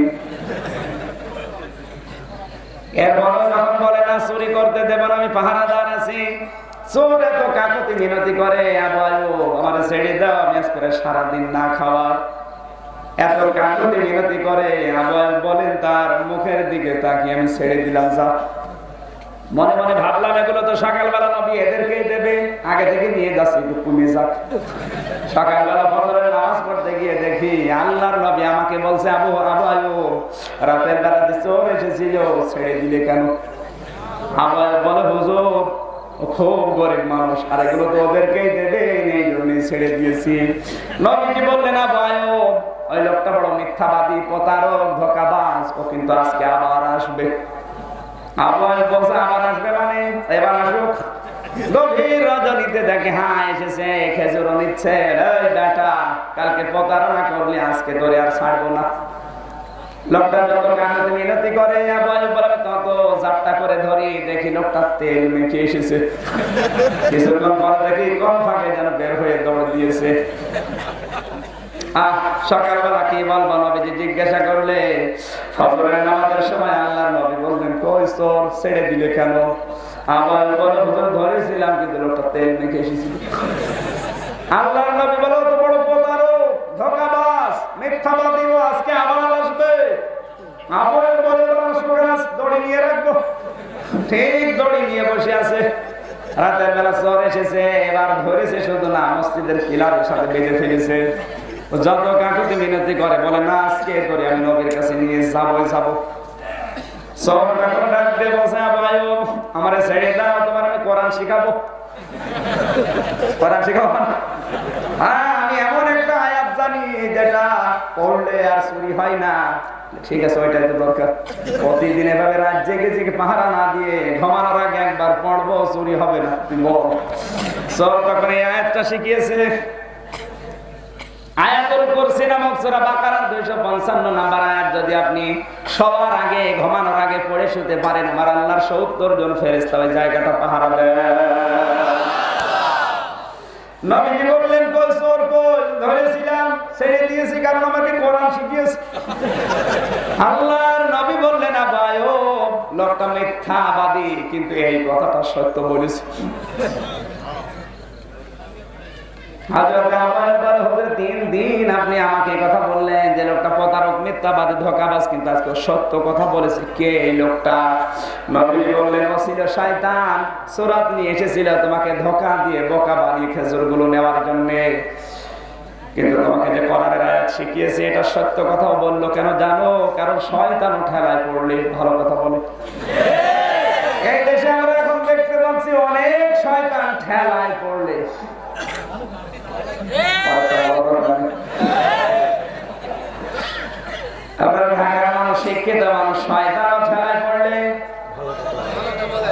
এরপর যখন বলে না চুরি করতে দেব না, আমি পাহারাদার আছি, চোর এত কাকুতি মিনতি করে, আবু আইয়ুব আমার ছেড়ে দাও, আমি আজকে সারাদিন না খাওয়া। এত কাকুতি মিনতি করে, আবু আইয়ুব বলেন, তার মুখের দিকে তাকিয়ে আমি ছেড়ে দিলাম। যা। মনে মনে ভাবলাম, এগুলো তো সকালবেলা নবী এদেরকেই দেবে, আগে থেকে নিয়ে যাচ্ছি, একটু কমে যাক। সকালবেলা ফজরের নামাজ পড়তে গিয়ে দেখি আল্লাহর নবী আমাকে বলছে, আবু আইয়ুব, রাতের বেলাতে চোর এসেছিল, ছেড়ে দিলে কেন? আবু আইয়ুব বলে, হুজুর, খুব গরিব মানুষ, আর এগুলো তো ওদেরকেই দেবে, এই জন্যই ছেড়ে দিয়েছি। নবীজি বললেন, আবু আইয়ুব, ওই লোকটা বড় মিথ্যাবাদী, প্রতারক, ধোঁকাবাজ, ও কিন্তু আজকে আবার আসবে। আবু আইয়ুব বলছে, আবার আসবে মানে? এবার আসুক। গভীর রজনীতে দেখে, হ্যাঁ এসেছে, খেজুরও নিচ্ছে। এই বেটা, কালকে প্রতারণা করলে আজকে ধরে আর ছাড়বো না। লোকটা যত কাকুতি মিনতি করে, আবু আইয়ুব বলে, তত জাপটা করে ধরি, দেখি লোকটা তেল মেখে এসেছে। কিছুক্ষণ পরে দেখি কোন ফাঁকে যেন বের হয়ে দৌড় দিয়েছে। সকালবেলা কি বলবো? নবীজি জিজ্ঞাসা করলে, ফজরের নামাজের সময় আল্লাহর নবী বললেন, কই চোর, ছেড়ে দিলে কেন? আবার বলে, হুজুর ধরেছিলাম, কিন্তু লোকটা তেল মেখে এসেছিল। আল্লাহর নবী বলে, তো বড় প্রতারক, ধোঁকাবাজ, মিথ্যাবাদী, ও আজকে আবার আসবে। আবার বলে, দড়ি নিয়ে রাখবো। ঠিক দড়ি নিয়ে বসে আছে। রাতের বেলা চোর এসেছে, এবার ধরেছে শুধু না, মসজিদের পিলারের সাথে বেঁধে ফেলেছে। যত কাকুতি মিনতি করে, বলে, না আজকে করে আমি নবীর কাছে নিয়ে যাবো। চোর তখন ডাক দিয়ে বলছে, আবু আইয়ুব, আমারে ছেড়ে দাও, তোমার আমি কোরআন শিখাবো। কোরআন শিখাবো? হ্যাঁ, আমি এমন একটা আয়াত জানি যেটা পড়লে আর চুরি হয় না। ঠিক আছে, ওইটাই তো দরকার। প্রতিদিন এভাবে রাত জেগে জেগে পাহারা না দিয়ে ঘুমানোর আগে একবার পড়বো, চুরি হবে না। চোর তখন এই আয়াতটা শিখিয়েছে। আয়াতুল কুরসি নামক সূরা বাকারার 255 নাম্বার আয়াত যদি আপনি সবার আগে ঘুমানোর আগে পড়ে শুতে পারেন, আমার আল্লাহর 70 জন ফেরেশতা ওই জায়গাটা পাহারা দেয়। নবীজি বললেন, কই চোর কই? ধরেছিলাম, ছেড়ে দিয়েছি, কারণ আমাকে কোরআন শিখিয়েছে। আল্লাহর নবী বললেন, আবু আইয়ুব, লোকটা মিথ্যাবাদী, কিন্তু এই কথাটা সত্য বলেছে। দিন আপনি আমাকে কথা বললেন যে লোকটা প্রতারক, মিথ্যাবাদী, ধোঁকাবাজ, কিন্তু আজকে সত্য কথা বলেছে। কে এই লোকটা? নবী বললেন, ও ছিল শয়তান, সূরাত নিয়ে এসেছিল তোমাকে ধোঁকা দিয়ে, বোকা বানিয়ে খেজুরগুলো নেওয়ার জন্য। কিন্তু তোমাকে যে কোরআনের আয়াত শিখিয়েছে এটা সত্য কথাও বললো কেন জানো? কারণ শয়তান ঠেলায় পড়লে ভালো কথা বলে। এই দেশে আমরা এখন দেখতে পাচ্ছি অনেক শয়তান ঠেলায় পড়লে আপনার ঢাকার মানুষ শিক্ষিত মানুষ শয়তান ঠেলায় পড়লে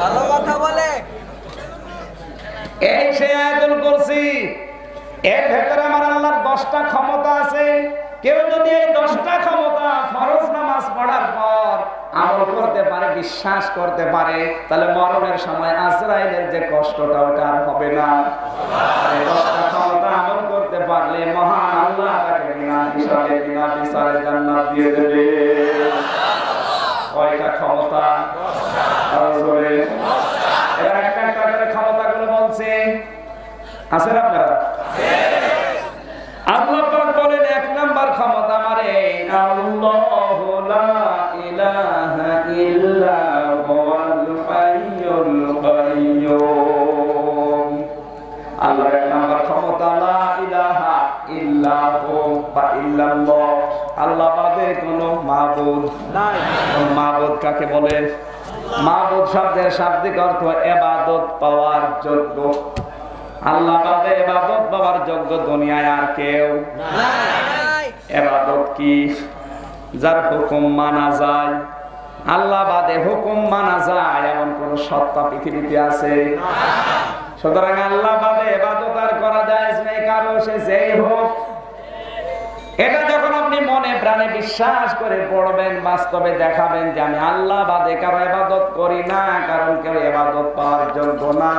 ভালো কথা বলে। এই সে আয়াতুল কুরসি, এর ভেতরে আমার আল্লাহর 10টা ক্ষমতা আছে। কেউ যদি এই 10টা ক্ষমতা ফরজ নামাজ পড়ার পর আমল করতে পারে, বিশ্বাস করতে পারে, তাহলে মরণের সময় আজরাইলের যে কষ্টটা ওটা আর হবে না। এই 10টা ক্ষমতা আমল করতে পারলে মহান আল্লাহ তাকে বিনা বিচারে জান্নাত দিয়ে দেবে। কয়টা ক্ষমতা? এরা একটা একটা করে ক্ষমতাগুলো বলছে, আছেন আপনারা? আল্লাহ পাক বলেন 1 নাম্বার ক্ষমতা আমারে, আল্লাহু লা ইলাহা ইল্লা হুয়াল হাইয়ুল কাইয়্যুম। আল্লাহর 1 নাম্বার ক্ষমতা লা ইলাহা ইল্লা হু বা ইল্লাল্লাহ, আল্লাহ বাদে কোনো মাবুদ নাই। মাবুদ কাকে বলে? মাবুদ শব্দের শাব্দিক অর্থ ইবাদত পাওয়ার যোগ্য। আল্লাহ বাদে ইবাদত পাওয়ার যোগ্য দুনিয়ায় আর কেউ নাই। ইবাদত কি? যার হুকুম মানা যায়। আল্লাহ বাদে হুকুম মানা যায় এমন কোন সত্তা পৃথিবীতে আছে? সুতরাং আল্লাহ বাদে ইবাদত আর করা যায় না কারো, সে যেই হোক। এটা যখন আপনি মনে প্রাণে বিশ্বাস করে পড়বেন, বাস্তবে দেখাবেন যে আমি আল্লাহ বাদে কারো ইবাদত করি না, কারণ কেউ ইবাদত পাওয়ার যোগ্য না।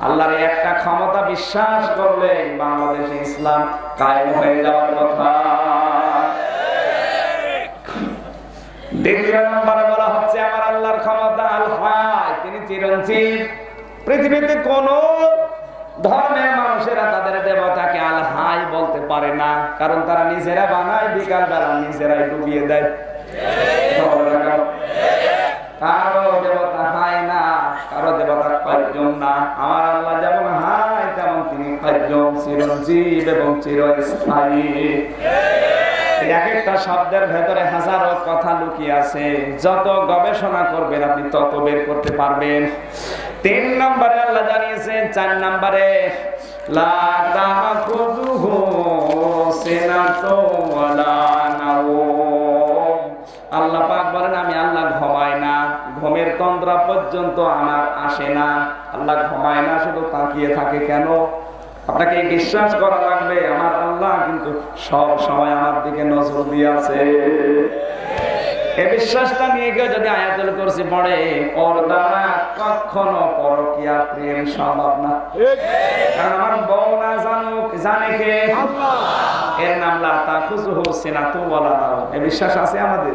আল্লাহর একটা ক্ষমতা বিশ্বাস করলে বাংলাদেশে ইসলাম কায়েম হয়ে যাওয়ার কথা। দ্বিতীয় নম্বরে বলা হচ্ছে আমার আল্লাহর ক্ষমতা আল হায়, তিনি চিরঞ্জীব। পৃথিবীতে কোন ধর্মের মানুষেরা তাদের দেবতাকে আল হায় বলতে পারে না, কারণ তারা নিজেরা বানায়, বিকাল বেলা নিজেরাই ডুবিয়ে দেয়। কারো দেবতা হায় না, কারো দেবতা কার্যম না। আমার আল্লাহ যেমন হায় তেমন তিনি কার্যম, চিরঞ্জীব এবং চিরস্থায়ী। এক একটা শব্দের ভেতরে হাজারো কথা লুকিয়ে আছে, যত গবেষণা করবেন আপনি তত বের করতে পারবেন। 3 নম্বরে আল্লাহ জানিয়েছেন, 4 নম্বরে লা তাখুযুহু সিনাতুন ওয়ালা নাওম। আল্লাহ পাক বলেন আমি আল্লাহ ঘুমাই না, ঘুমের তন্দ্রা পর্যন্ত আমার আসে না। আল্লাহ ঘুমায় না, শুধু তাকিয়ে থাকে। কেন? আপনাকে বিশ্বাস করা লাগবে আমার আল্লাহ কিন্তু সব সময় আমার দিকে নজর দিয়ে আছে। এই বিশ্বাসটা নিয়ে গিয়ে যদি আয়াতুল কুরসি পড়ে, ওর দ্বারা কখনো পরকীয়া প্রেম সম্ভব না। কারণ আমার বউ না জানুক, জানে কে? আল্লাহ। এর নাম লা তাখুযুহু সিনাতুন ওয়ালা নাওম। এই বিশ্বাস আছে আমাদের?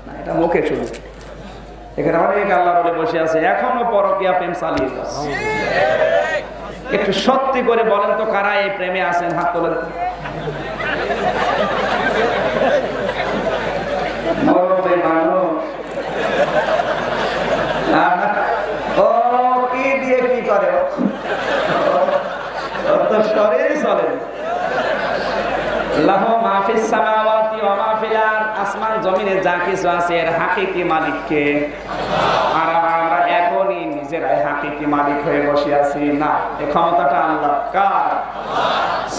না, এটা মুখে শুধু। এখানে অনেক আল্লাহর ওলি বসে আছে, এখনো পরকীয়া প্রেম চালিয়ে যাচ্ছে। একটু সত্যি করে বলেন তো, কারা এই প্রেমে আছেন? হাত তোলেন। ও কি দিয়ে কি করে? শরীরই চলে। লাহু মা ফিস সামাওয়াতি ওয়া মা ফিল আরদ, আসমান জমিনে যা কিছু আছে এর হাকিকি মালিক কে? আর আমরা এখনই নিজেরাই হাকিকি মালিক হয়ে বসে আছি না, এই ক্ষমতাটা আল্লাহ। কার?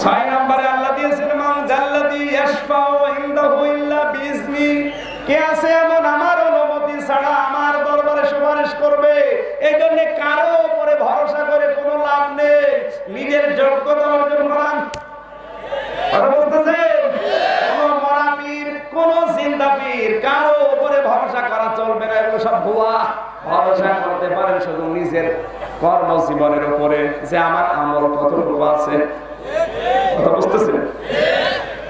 6 নম্বরে আল্লাহ দিয়েছেন মান জাল্লাযী ইয়াশফাউ ইনদাহু ইল্লা বিইজনি। কে আছে এমন আমার অনুমতি ছাড়া আমার দরবারে সুপারিশ করবে? এই জন্য কারো উপরে ভরসা করে কোনো লাভ নেই, নিজের যোগ্যতা অর্জন করান। কথা বলতেছেন? কোন মরা পীর, কোন জিন্দা পীর, কারো উপরে ভরসা করা চলবে না, এগুলো সব ভুয়া। ভরসা করতে পারেন শুধু নিজের কর্মজীবনের উপরে, যে আমার আমল কতটুকু আছে। কথা বুঝতেছেন?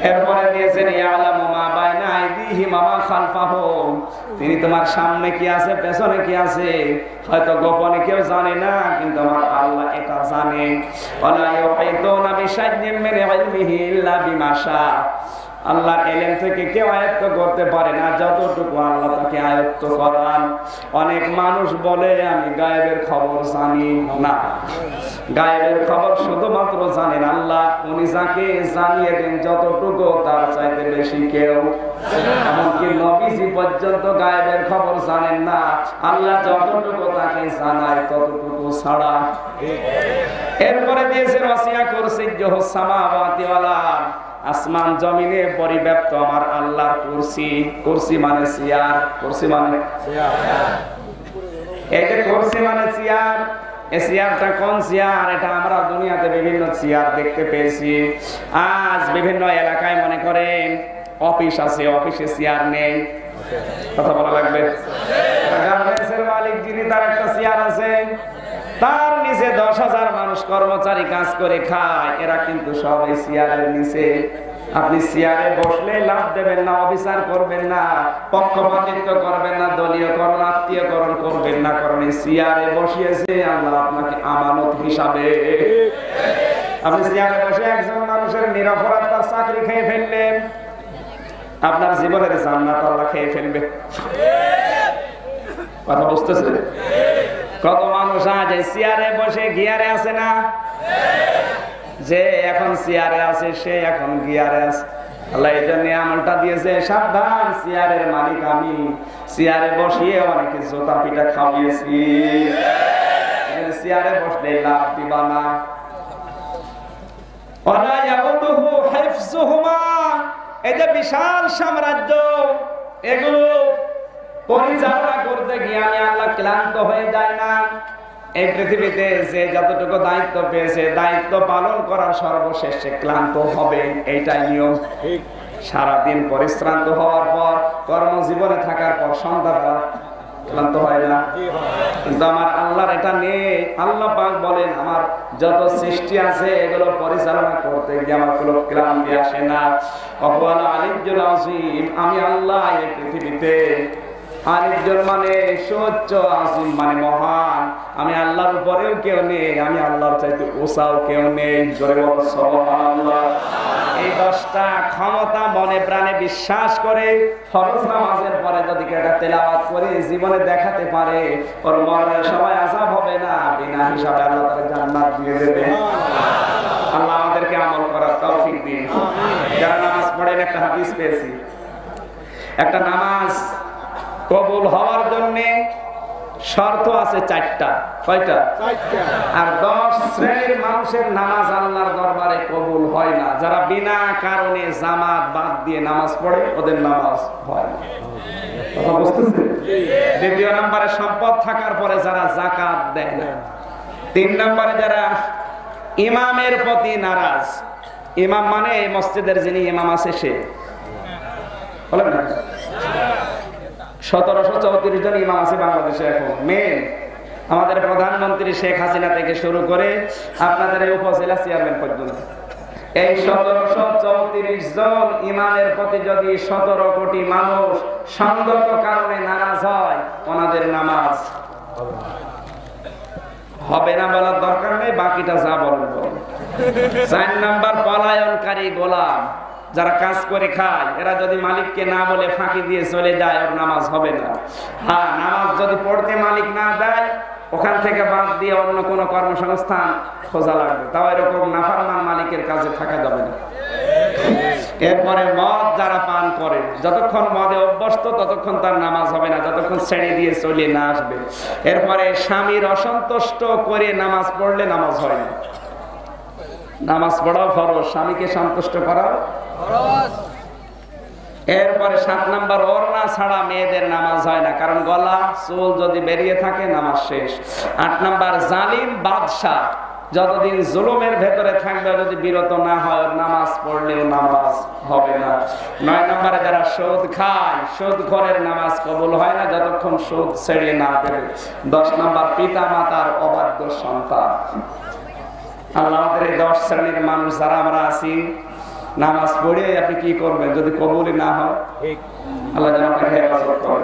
এরপরে দিয়েছেন ইয়ালামু মা বাইনা আইদিহিম ওয়া মা খালফাহুম। তিনি তোমার সামনে কি আছে, পেছনে কি আছে, হয়তো গোপনে কেউ জানে না, কিন্তু আমার আল্লাহ এটা জানে। ওয়ালা ইউহিতুনা বিশাইইন মিন ইলমিহি ইল্লা বিমা শাআ। আল্লাহর ইলম থেকে কেউ আয়ত্ত করতে পারে না যতটুকু আল্লাহ তাকে আয়ত্ত করান। অনেক মানুষ বলে আমি গায়েবের খবর জানি না। গায়েবের খবর শুধুমাত্র জানেন আল্লাহ। উনি যাকে জানিয়ে দেন যতটুকু তার চাইতে বেশি কেউ, এমনকি নবীজি পর্যন্ত গায়েবের খবর জানেন না। আল্লাহ যতটুকু তাকে জানায় ততটুকু ছাড়া। এরপরে দিয়েছেন ওয়াসিয়া কুরসিয়্যুহু সামাওয়াতি ওয়াল আরদ, আসমান জমিনে পরিব্যাপ্ত আমার আল্লাহর কুরসি। কুরসি মানে চেয়ার, কুরসি মানে চেয়ার। এই যে কুরসি মানে চেয়ার, এই চেয়ারটা কোন চেয়ার? এটা আমরা দুনিয়াতে বিভিন্ন চেয়ার দেখতে পেয়েছি। আজ বিভিন্ন এলাকায় মনে করেন অফিস আছে, অফিসে চেয়ার নেই, কথা বলা লাগবে। গার্মেন্টসের মালিক যিনি, তার একটা চেয়ার আছে, তার নিচে 10,000 মানুষ কর্মচারী কাজ করে খায়, এরা কিন্তু সব এই চেয়ারের নিচে। আপনি চেয়ারে বসলে লাভ দেবেন না, অবিচার করবেন না, পক্ষপাতিত্ব করবেন না, দলীয়করণ আত্মীয়করণ করবেন না, কারণ এই চেয়ারে বসিয়েছে আল্লাহ আপনাকে আমানত হিসাবে। আপনি চেয়ারে বসে একজন মানুষের নিরপরাধ তার চাকরি খেয়ে ফেললেন, আপনার জীবনের জান্নাত আল্লাহ খেয়ে ফেলবে। কথা বুঝতেছে? কত মানুষ আজ চেয়ারে বসে গিয়ারে আছে না? যে এখন চেয়ারে আছে সে এখন গিয়ারে আছে। আল্লাহ এই জন্য আমলটা দিয়েছে, সাবধান চেয়ারের মালিক আমি। চেয়ারে বসিয়ে অনেকে জোতা পিঠা খাওয়িয়েছি, চেয়ারে বসলে লাভ দিবা না। ওয়ালা ইয়াউদুহু হিফযুহুমা, এই যে বিশাল সাম্রাজ্য, এগুলো পরিচালনা করতে গিয়ে আমি আল্লাহ ক্লান্ত হয়ে যায় না। এই পৃথিবীতে যে যতটুকু দায়িত্ব পেয়েছে, দায়িত্ব পালন করার সর্বশেষ সে ক্লান্ত হবে, এইটাই নিয়ম। সারাদিন পরিশ্রান্ত হওয়ার পর, কর্মজীবনে থাকার পর সন্ধ্যাটা ক্লান্ত হয় না, কিন্তু আমার আল্লাহর এটা নেই। আল্লাহ পাক বলেন আমার যত সৃষ্টি আছে এগুলো পরিচালনা করতে গিয়ে আমার কোনো ক্লান্তি আসে না। ওয়াল আলিয়্যুল আযীম, আমি আল্লাহ এই পৃথিবীতে, আলিয়্যুল মানে সূচ্য, আযীম মানে মহান, আমি আল্লাহর উপরেও কেউ নেই, আমি আল্লাহর চাইতে ওসাও কেউ নেই। জোরে বলো সুবহানাল্লাহ। এই 10টা ক্ষমতা মনে প্রাণে বিশ্বাস করে ফরজ নামাজের পরে যদি এটা তেলাওয়াত করে জীবনে দেখাতে পারে, ওর মরণের সময় আযাব হবে না, বিনা হিসাবে আল্লাহ তাকে জান্নাত দিয়ে দেবে। আল্লাহ আমাদেরকে আমল করার তৌফিক দিন। যারা নামাজ পড়েন, একটা হাদিস পেয়েছি, একটা নামাজ কবুল হওয়ার জন্য শর্ত আছে 4টা। কয়টা? 4টা। আর 10 শ্রেণীর মানুষের নামাজ আল্লাহর দরবারে কবুল হয় না। যারা বিনা কারণে জামাত বাদ দিয়ে নামাজ পড়ে, ওদের নামাজ হয় না। কথা বুঝতেছেন? দ্বিতীয় নম্বরে সম্পদ থাকার পরে যারা যাকাত দেয় না। 3 নম্বরে যারা ইমামের প্রতি নারাজ। ইমাম মানে এই মসজিদের যিনি ইমাম আছে সে, বলেন না 1734 জন ইমাম আছে বাংলাদেশে এখন। মেন আমাদের প্রধানমন্ত্রী শেখ হাসিনা থেকে শুরু করে আপনাদের এই উপজেলা চেয়ারম্যান পর্যন্ত, এই 1734 জন ইমামের প্রতি যদি 17 কোটি মানুষ সঙ্গত কারণে নারাজ হয়, ওনাদের নামাজ হবে না বলার দরকার নেই, বাকিটা যা বলেন বলেন। 4 নাম্বার পলায়নকারী গোলাম, যারা কাজ করে খায়, এরা যদি মালিককে না বলে ফাঁকি দিয়ে চলে যায়, ওর নামাজ হবে না। হ্যাঁ, নামাজ যদি পড়তে মালিক না দেয়, ওখান থেকে বাদ দিয়ে অন্য কোনো কর্মসংস্থান খোঁজা লাগবে, তাও এরকম নাফরমান মালিকের কাছে থাকা যাবে না। এরপরে মদ যারা পান করে, যতক্ষণ মদে অভ্যস্ত ততক্ষণ তার নামাজ হবে না, যতক্ষণ ছেড়ে দিয়ে চলে না আসবে। এরপরে স্বামীর অসন্তুষ্ট করে নামাজ পড়লে নামাজ হয় না। নামাজ পড়াও ফরজ, স্বামীকে সন্তুষ্ট করাও ফরজ। এরপরে 7 নাম্বার, ওড়না ছাড়া মেয়েদের নামাজ হয় না, কারণ গলা চুল যদি বেরিয়ে থাকে নামাজ শেষ। 8 নাম্বার, জালিম বাদশা যতদিন জুলুমের ভেতরে থাকবে, যদি বিরত না হয়, নামাজ পড়লেও নামাজ হবে না। 9 নম্বরে যারা সুদ খায়, সুদখোরের নামাজ কবুল হয় না যতক্ষণ সুদ ছেড়ে না দেবে। 10 নম্বর, পিতা মাতার অবাধ্য সন্তান। আল্লাহ আমাদের এই 10 শ্রেণীর মানুষ যারা আমরা আছি, নামাজ পড়ে আপনি কি করবেন যদি কবুলই না হয়? আল্লাহ যেন আপনাকে হেফাজত করে।